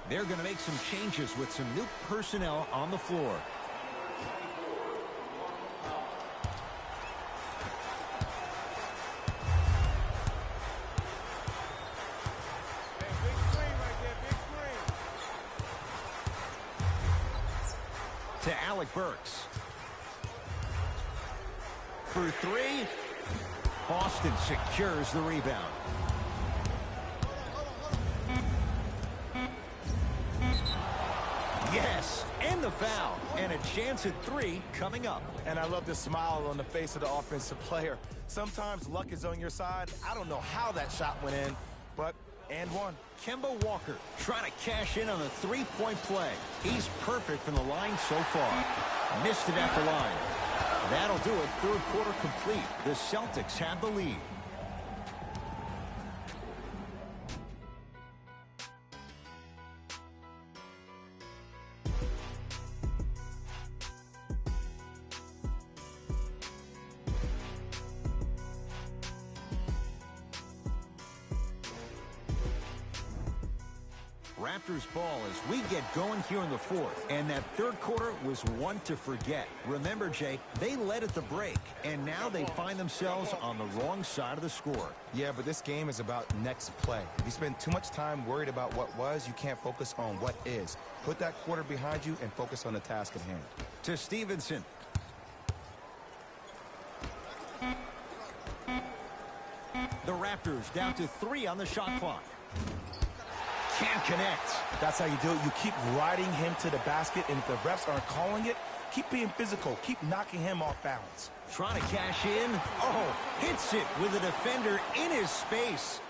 They're going to make some changes with some new personnel on the floor. To Alec Burks. For 3. Boston secures the rebound. Yes, and the foul. And a chance at 3 coming up. And I love the smile on the face of the offensive player. Sometimes luck is on your side. I don't know how that shot went in, but and one. Kemba Walker trying to cash in on a 3-point play. He's perfect from the line so far. Missed it at the line. That'll do it. Third quarter complete. The Celtics have the lead. Raptors ball as we get going here in the fourth. And that third quarter was one to forget. Remember, Jay, they led at the break, and now they find themselves on the wrong side of the score. Yeah, but this game is about next play. If you spend too much time worried about what was, you can't focus on what is. Put that quarter behind you and focus on the task at hand. To Stevenson. The Raptors down to 3 on the shot clock. Can't connect. That's how you do it. You keep riding him to the basket, and if the refs aren't calling it, keep being physical. Keep knocking him off balance. Trying to cash in. Oh, hits it with a defender in his space.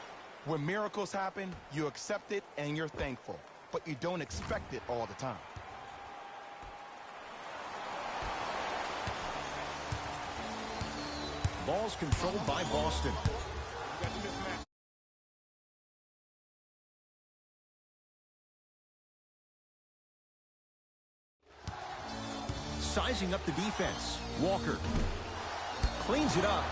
When miracles happen, you accept it and you're thankful. But you don't expect it all the time. Ball's controlled by Boston. Sizing up the defense. Walker cleans it up,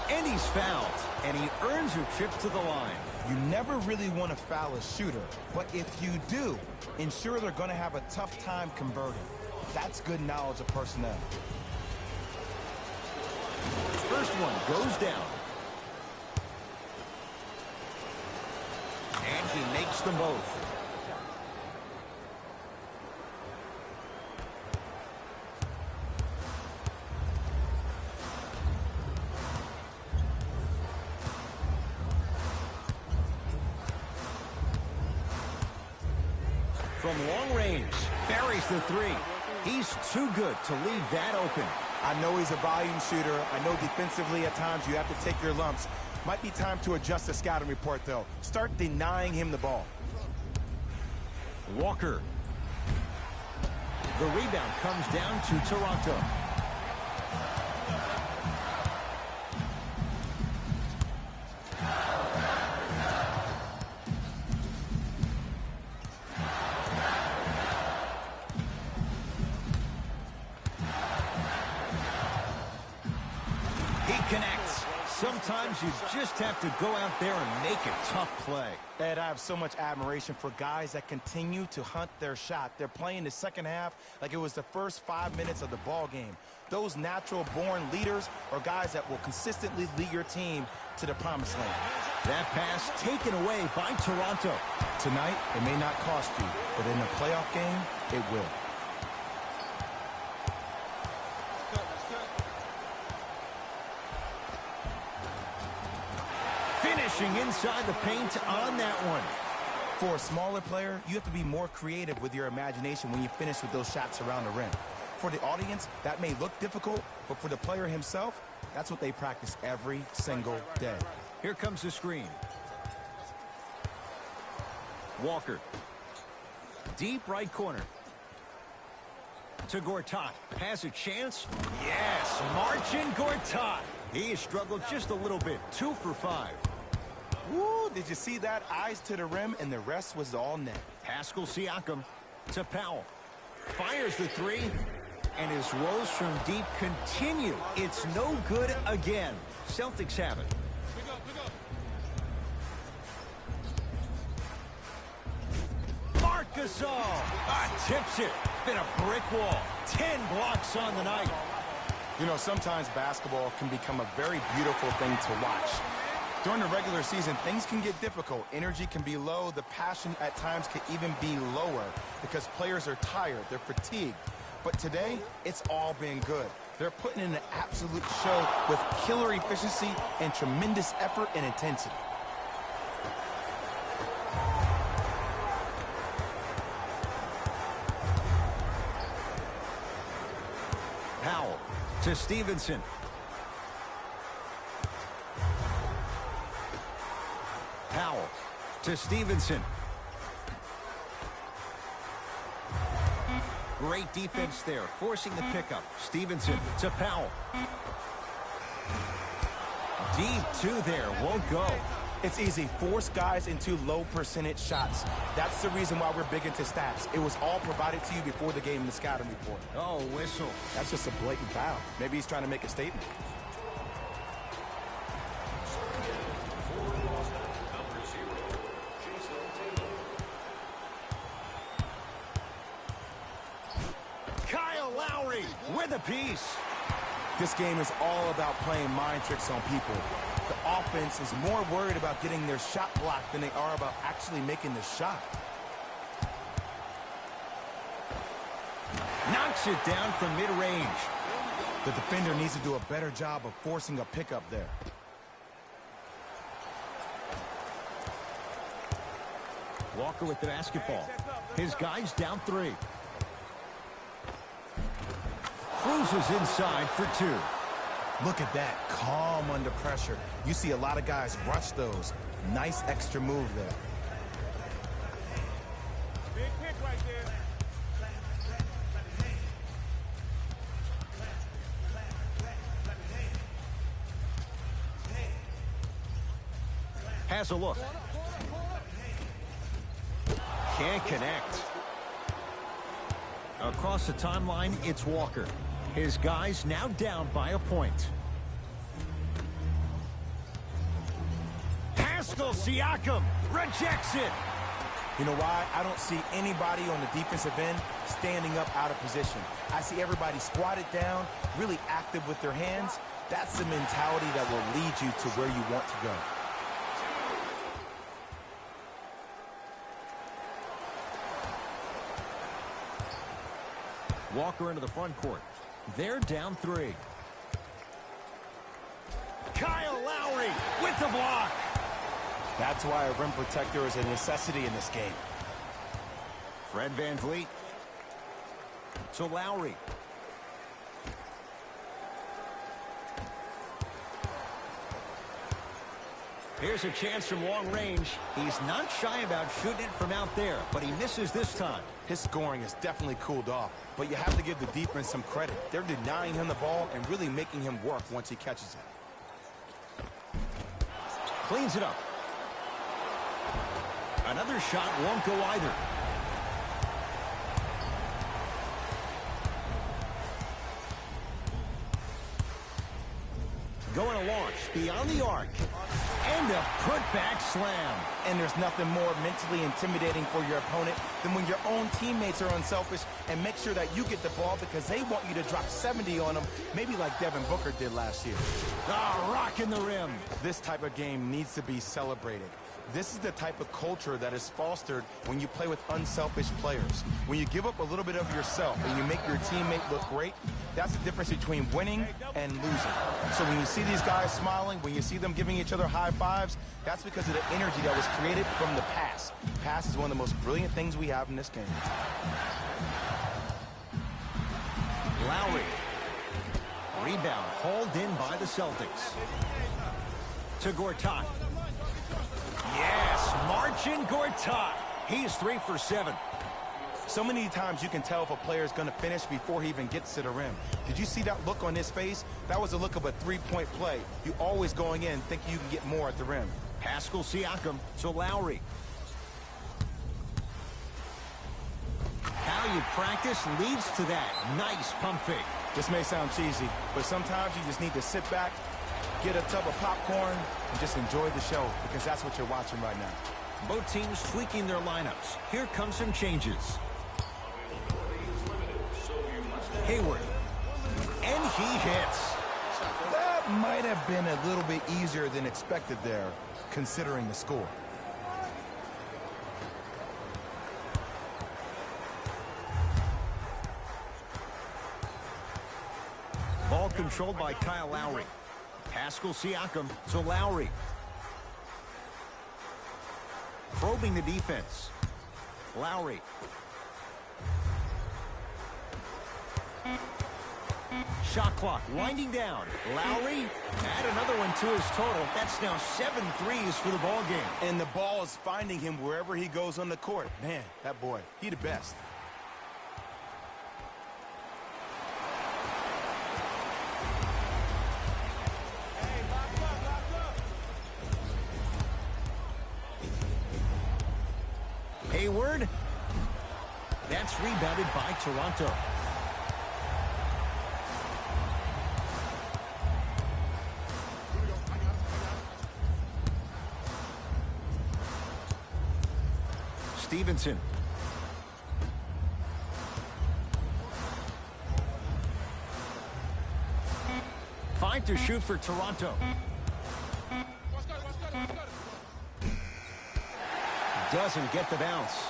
and he's fouled, and he earns a trip to the line. You never really want to foul a shooter, but if you do, ensure they're going to have a tough time converting. That's good knowledge of personnel. First one goes down. And he makes them both. From long range, buries the three. He's too good to leave that open. I know he's a volume shooter. I know defensively at times you have to take your lumps. Might be time to adjust the scouting report, though. Start denying him the ball. Walker. The rebound comes down to Toronto. He connects. Sometimes you just have to go out there and make a tough play. Ed, I have so much admiration for guys that continue to hunt their shot. They're playing the second half like it was the first 5 minutes of the ball game. Those natural-born leaders are guys that will consistently lead your team to the promised land. That pass taken away by Toronto. Tonight, it may not cost you, but in a playoff game, it will. Finishing inside the paint on that one. For a smaller player, you have to be more creative with your imagination when you finish with those shots around the rim. For the audience, that may look difficult, but for the player himself, that's what they practice every single day. Here comes the screen. Walker. Deep right corner. To Gortat. Has a chance? Yes, Marcin Gortat. He has struggled just a little bit. 2 for 5. Woo, did you see that? Eyes to the rim, and the rest was all net. Pascal Siakam to Powell. Fires the three, and his woes from deep continue. It's no good again. Celtics have it. Marc Gasol tips it. It's been a brick wall. 10 blocks on the night. You know, sometimes basketball can become a very beautiful thing to watch. During the regular season, things can get difficult. Energy can be low. The passion at times can even be lower because players are tired. They're fatigued. But today, it's all been good. They're putting in an absolute show with killer efficiency and tremendous effort and intensity. Powell to Stevenson. Powell to Stevenson. Great defense there, forcing the pickup. Stevenson to Powell. Deep 2 there, won't go. It's easy. Force guys into low percentage shots. That's the reason why we're big into stats. It was all provided to you before the game in the scouting report. Oh, whistle. That's just a blatant foul. Maybe he's trying to make a statement. Kyle Lowry with a piece. This game is all about playing mind tricks on people. The offense is more worried about getting their shot blocked than they are about actually making the shot. Knocks it down from mid-range. The defender needs to do a better job of forcing a pickup there. Walker with the basketball. His guys down 3. Cruises inside for 2. Look at that, calm under pressure. You see a lot of guys rush those. Nice extra move there. Big kick right there. Has a look. Can't connect. Across the timeline, it's Walker. His guys now down by a point. Pascal Siakam rejects it. You know why? I don't see anybody on the defensive end standing up out of position. I see everybody squatted down, really active with their hands. That's the mentality that will lead you to where you want to go. Walker into the front court. They're down 3. Kyle Lowry with the block. That's why a rim protector is a necessity in this game. Fred VanVleet to Lowry. Here's a chance from long range. He's not shy about shooting it from out there, but he misses this time. His scoring has definitely cooled off, but you have to give the defense some credit. They're denying him the ball and really making him work once he catches it. Cleans it up. Another shot won't go either. Going to launch beyond the arc. And a putback slam. And there's nothing more mentally intimidating for your opponent than when your own teammates are unselfish and make sure that you get the ball because they want you to drop 70 on them, maybe like Devin Booker did last year. Rocking the rim. This type of game needs to be celebrated. This is the type of culture that is fostered when you play with unselfish players. When you give up a little bit of yourself and you make your teammate look great, that's the difference between winning and losing. So when you see these guys smiling, when you see them giving each other high fives, that's because of the energy that was created from the pass. Pass is one of the most brilliant things we have in this game. Lowry. Rebound hauled in by the Celtics. To Gortat. Yes, Marcin Gortat. He's 3 for 7. So many times you can tell if a player is going to finish before he even gets to the rim. Did you see that look on his face? That was the look of a three-point play. You always going in thinking you can get more at the rim. Pascal Siakam to Lowry. How you practice leads to that. Nice pump fake. This may sound cheesy, but sometimes you just need to sit back, get a tub of popcorn, and just enjoy the show because that's what you're watching right now. Both teams tweaking their lineups. Here come some changes. Hayward. And he hits. That might have been a little bit easier than expected there, considering the score. Ball controlled by Kyle Lowry. Pascal Siakam to Lowry. Probing the defense. Lowry. Shot clock winding down. Lowry, add another one to his total. That's now 7 threes for the ball game. And the ball is finding him wherever he goes on the court. Man, that boy, he the best. Hayward. That's rebounded by Toronto. Stevenson. Five to shoot for Toronto. Doesn't get the bounce.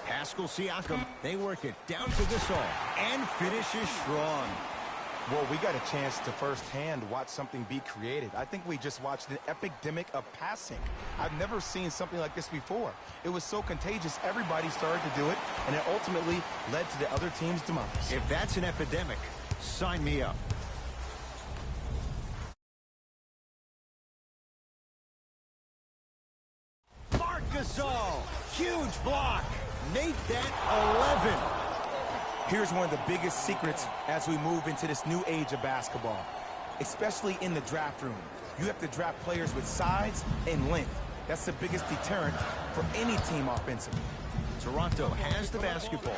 Pascal Siakam, they work it down to Gasol and finishes strong. Well, we got a chance to firsthand watch something be created. I think we just watched an epidemic of passing. I've never seen something like this before. It was so contagious, everybody started to do it, and it ultimately led to the other team's demise. If that's an epidemic, sign me up. Gasol, huge block. Make that 11. Here's one of the biggest secrets as we move into this new age of basketball, especially in the draft room. You have to draft players with size and length. That's the biggest deterrent for any team offensively. Toronto has the basketball.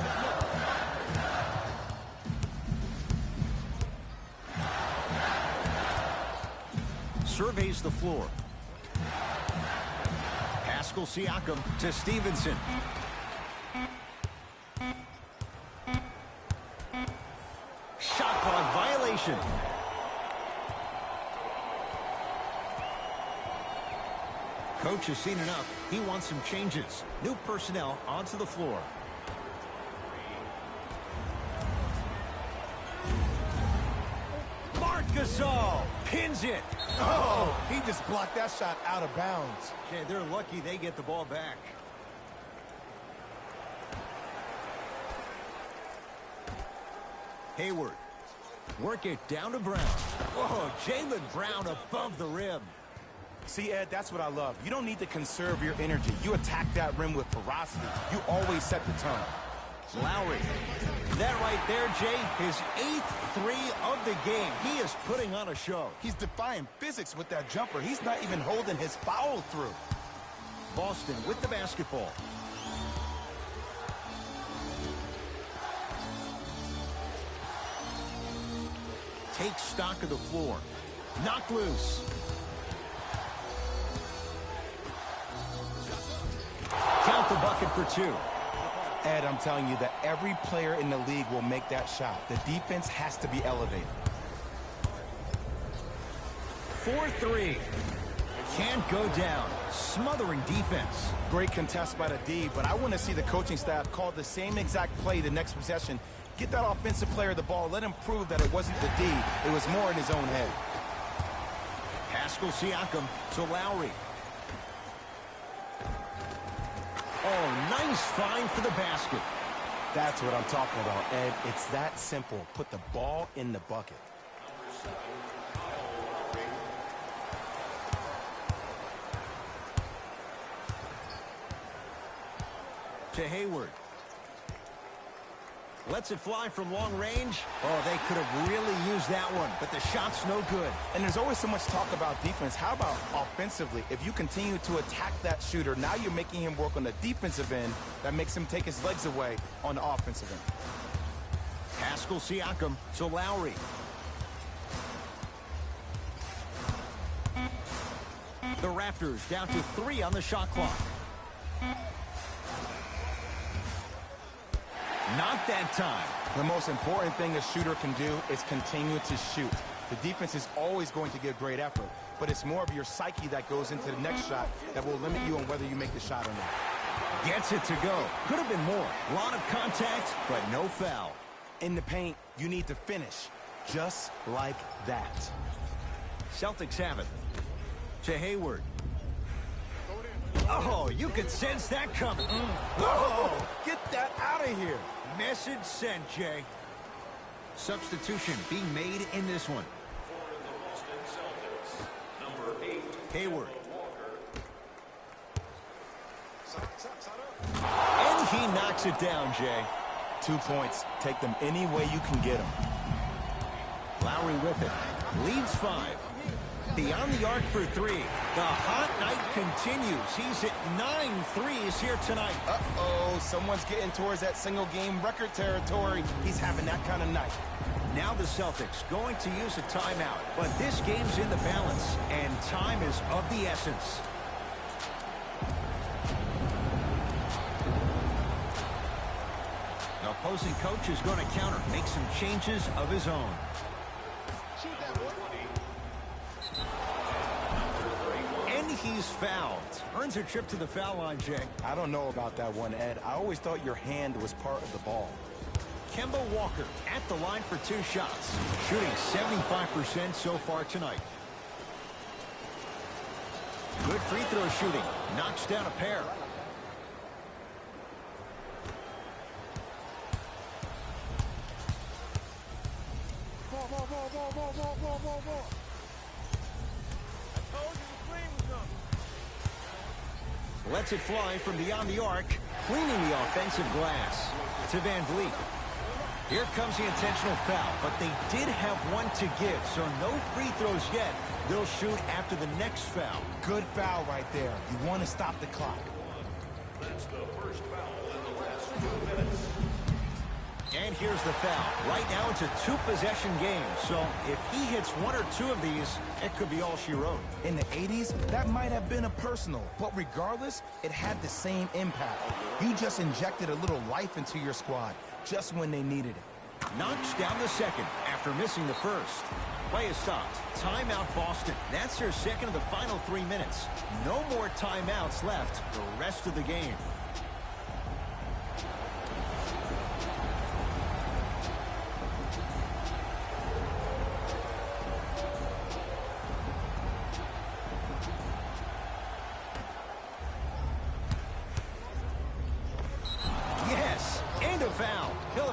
Surveys the floor. Pascal Siakam to Stevenson. Shot clock violation. Coach has seen enough. He wants some changes. New personnel onto the floor. Gasol pins it. Oh, he just blocked that shot out of bounds. Okay, they're lucky they get the ball back. Hayward. Work it down to Brown. Oh, Jaylen Brown above the rim. See, Ed, that's what I love. You don't need to conserve your energy. You attack that rim with ferocity. You always set the tone. Lowry. That right there, Jay, his 8th three of the game. He is putting on a show. He's defying physics with that jumper. He's not even holding his foul through. Boston with the basketball. Take stock of the floor. Knocked loose. Count the bucket for 2. Ed, I'm telling you that every player in the league will make that shot. The defense has to be elevated. 4-3. Can't go down. Smothering defense. Great contest by the D, but I want to see the coaching staff call the same exact play the next possession. Get that offensive player the ball. Let him prove that it wasn't the D. It was more in his own head. Pascal Siakam to Lowry. Oh, nice find for the basket. That's what I'm talking about, Ed. It's that simple. Put the ball in the bucket. To Hayward. Lets it fly from long range. Oh, they could have really used that one, but the shot's no good. And there's always so much talk about defense. How about offensively? If you continue to attack that shooter, now you're making him work on the defensive end. That makes him take his legs away on the offensive end. Pascal Siakam to Lowry. The Raptors down to 3 on the shot clock. Not that time. The most important thing a shooter can do is continue to shoot. The defense is always going to give great effort, but it's more of your psyche that goes into the next shot that will limit you on whether you make the shot or not. Gets it to go. Could have been more. A lot of contact, but no foul. In the paint, you need to finish just like that. Celtics have it. To Hayward. Oh, you could sense that coming. Oh, get that out of here. Message sent, Jay. Substitution being made in this one. For the Boston Celtics, number 8. Hayward. And he knocks it down, Jay. 2 points. Take them any way you can get them. Lowry with it. Leads 5. Beyond the arc for 3. The hot night continues. He's at 9 threes here tonight. Uh-oh, someone's getting towards that single-game record territory. He's having that kind of night. Now the Celtics going to use a timeout, but this game's in the balance, and time is of the essence. The opposing coach is going to counter, make some changes of his own. And he's fouled. Earns a trip to the foul line, Jay. I don't know about that one, Ed. I always thought your hand was part of the ball. Kemba Walker at the line for 2 shots. Shooting 75% so far tonight. Good free throw shooting. Knocks down a pair. Lets it fly from beyond the arc, cleaning the offensive glass. To Van Vliet. Here comes the intentional foul, but they did have one to give, so no free throws yet. They'll shoot after the next foul. Good foul right there. You want to stop the clock. That's the first foul in the last 2 minutes. And here's the foul. Right now it's a 2-possession game, so if he hits 1 or 2 of these, it could be all she wrote. In the 80s, that might have been a personal, but regardless, it had the same impact. You just injected a little life into your squad, just when they needed it. Knocks down the second after missing the first. Play is stopped. Timeout Boston. That's their second of the final 3 minutes. No more timeouts left the rest of the game.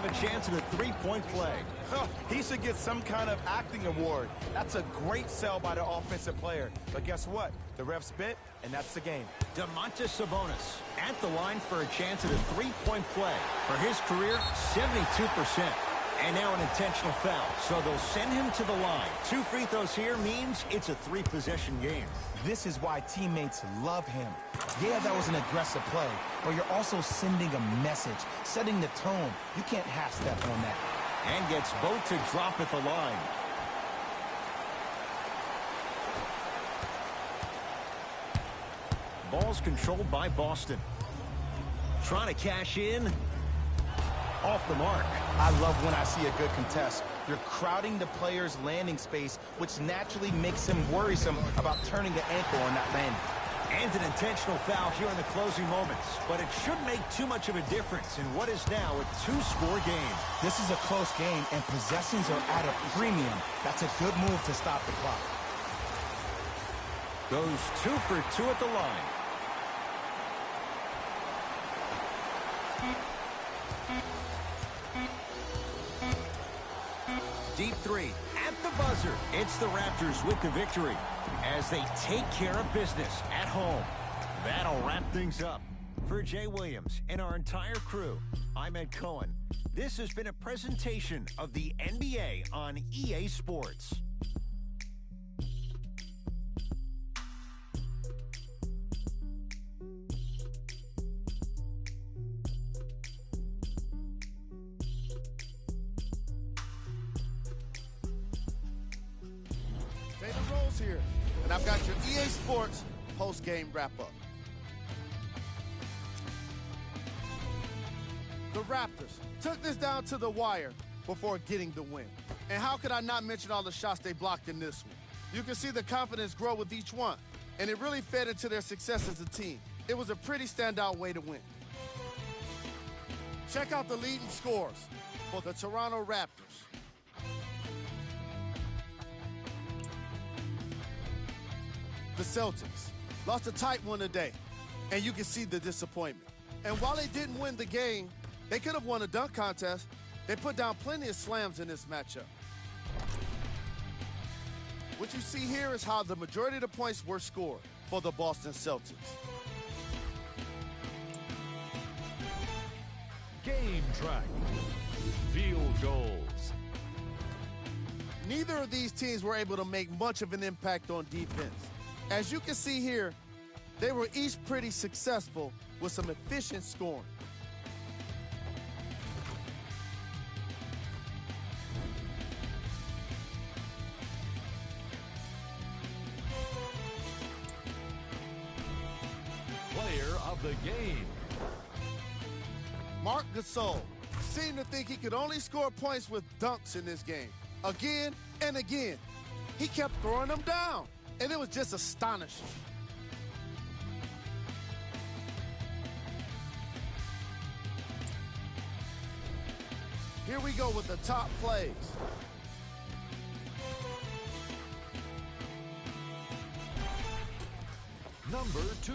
himself a chance at a three-point play. He should get some kind of acting award. That's a great sell by the offensive player. But guess what? The ref spit, and that's the game. Domantas Sabonis at the line for a chance at a three-point play. For his career, 72%. And now an intentional foul, so they'll send him to the line. 2 free throws here means it's a 3-possession game. This is why teammates love him. Yeah, that was an aggressive play, but you're also sending a message, setting the tone. You can't half-step on that. And gets both to drop at the line. Ball's controlled by Boston. Trying to cash in. Off the mark. I love when I see a good contest. You're crowding the player's landing space, which naturally makes him worrisome about turning the ankle on that landing. And an intentional foul here in the closing moments. But it shouldn't make too much of a difference in what is now a 2-score game. This is a close game, and possessions are at a premium. That's a good move to stop the clock. Goes 2 for 2 at the line. Deep three at the buzzer. It's the Raptors with the victory as they take care of business at home. That'll wrap things up. For Jay Williams and our entire crew, I'm Ed Cohen. This has been a presentation of the NBA on EA Sports. Here, and I've got your EA Sports post-game wrap-up. The Raptors took this down to the wire before getting the win. And how could I not mention all the shots they blocked in this one? You can see the confidence grow with each one, and it really fed into their success as a team. It was a pretty standout way to win. Check out the leading scores for the Toronto Raptors. The Celtics lost a tight one today, and you can see the disappointment. And while they didn't win the game, they could have won a dunk contest. They put down plenty of slams in this matchup. What you see here is how the majority of the points were scored for the Boston Celtics. Game track. Field goals. Neither of these teams were able to make much of an impact on defense. As you can see here, they were each pretty successful with some efficient scoring. Player of the game. Marc Gasol seemed to think he could only score points with dunks in this game. Again and again, he kept throwing them down. And it was just astonishing. Here we go with the top plays. Number 2.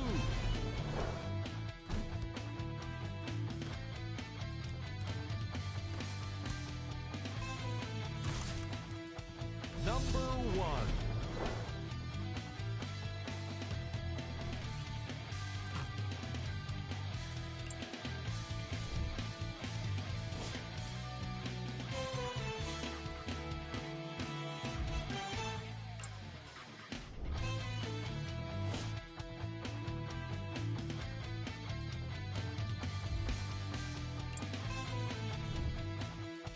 Number 1.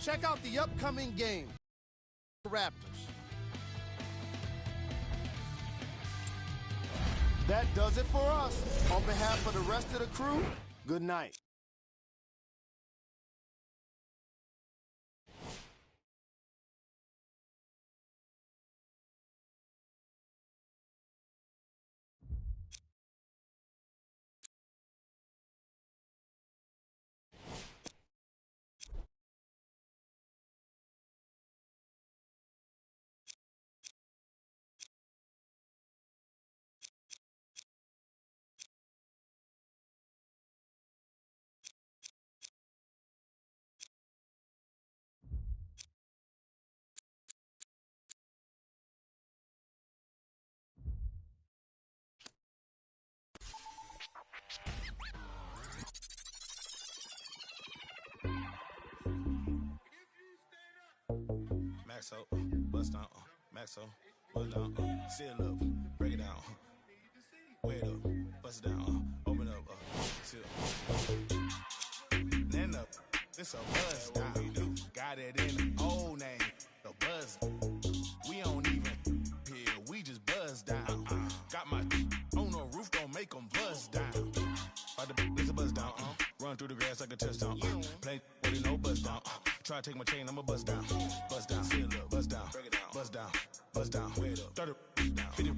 Check out the upcoming game. Raptors. That does it for us. On behalf of the rest of the crew, good night. Maxo, bust down, Maxo, bust down, seal up, break it down, wait up, bust it down, open up, seal. Then up, this a buzz down. Got it in the old name, the buzz. We don't even here, we just buzz down. Got my on the roof, don't make them buzz down. It's a buzz down, run through the grass like a touchdown. Play with it, no buzz down. Try to take my chain, I'ma buzz down, seal up, buzz down, break it down, buzz down, wait up, 30, 50,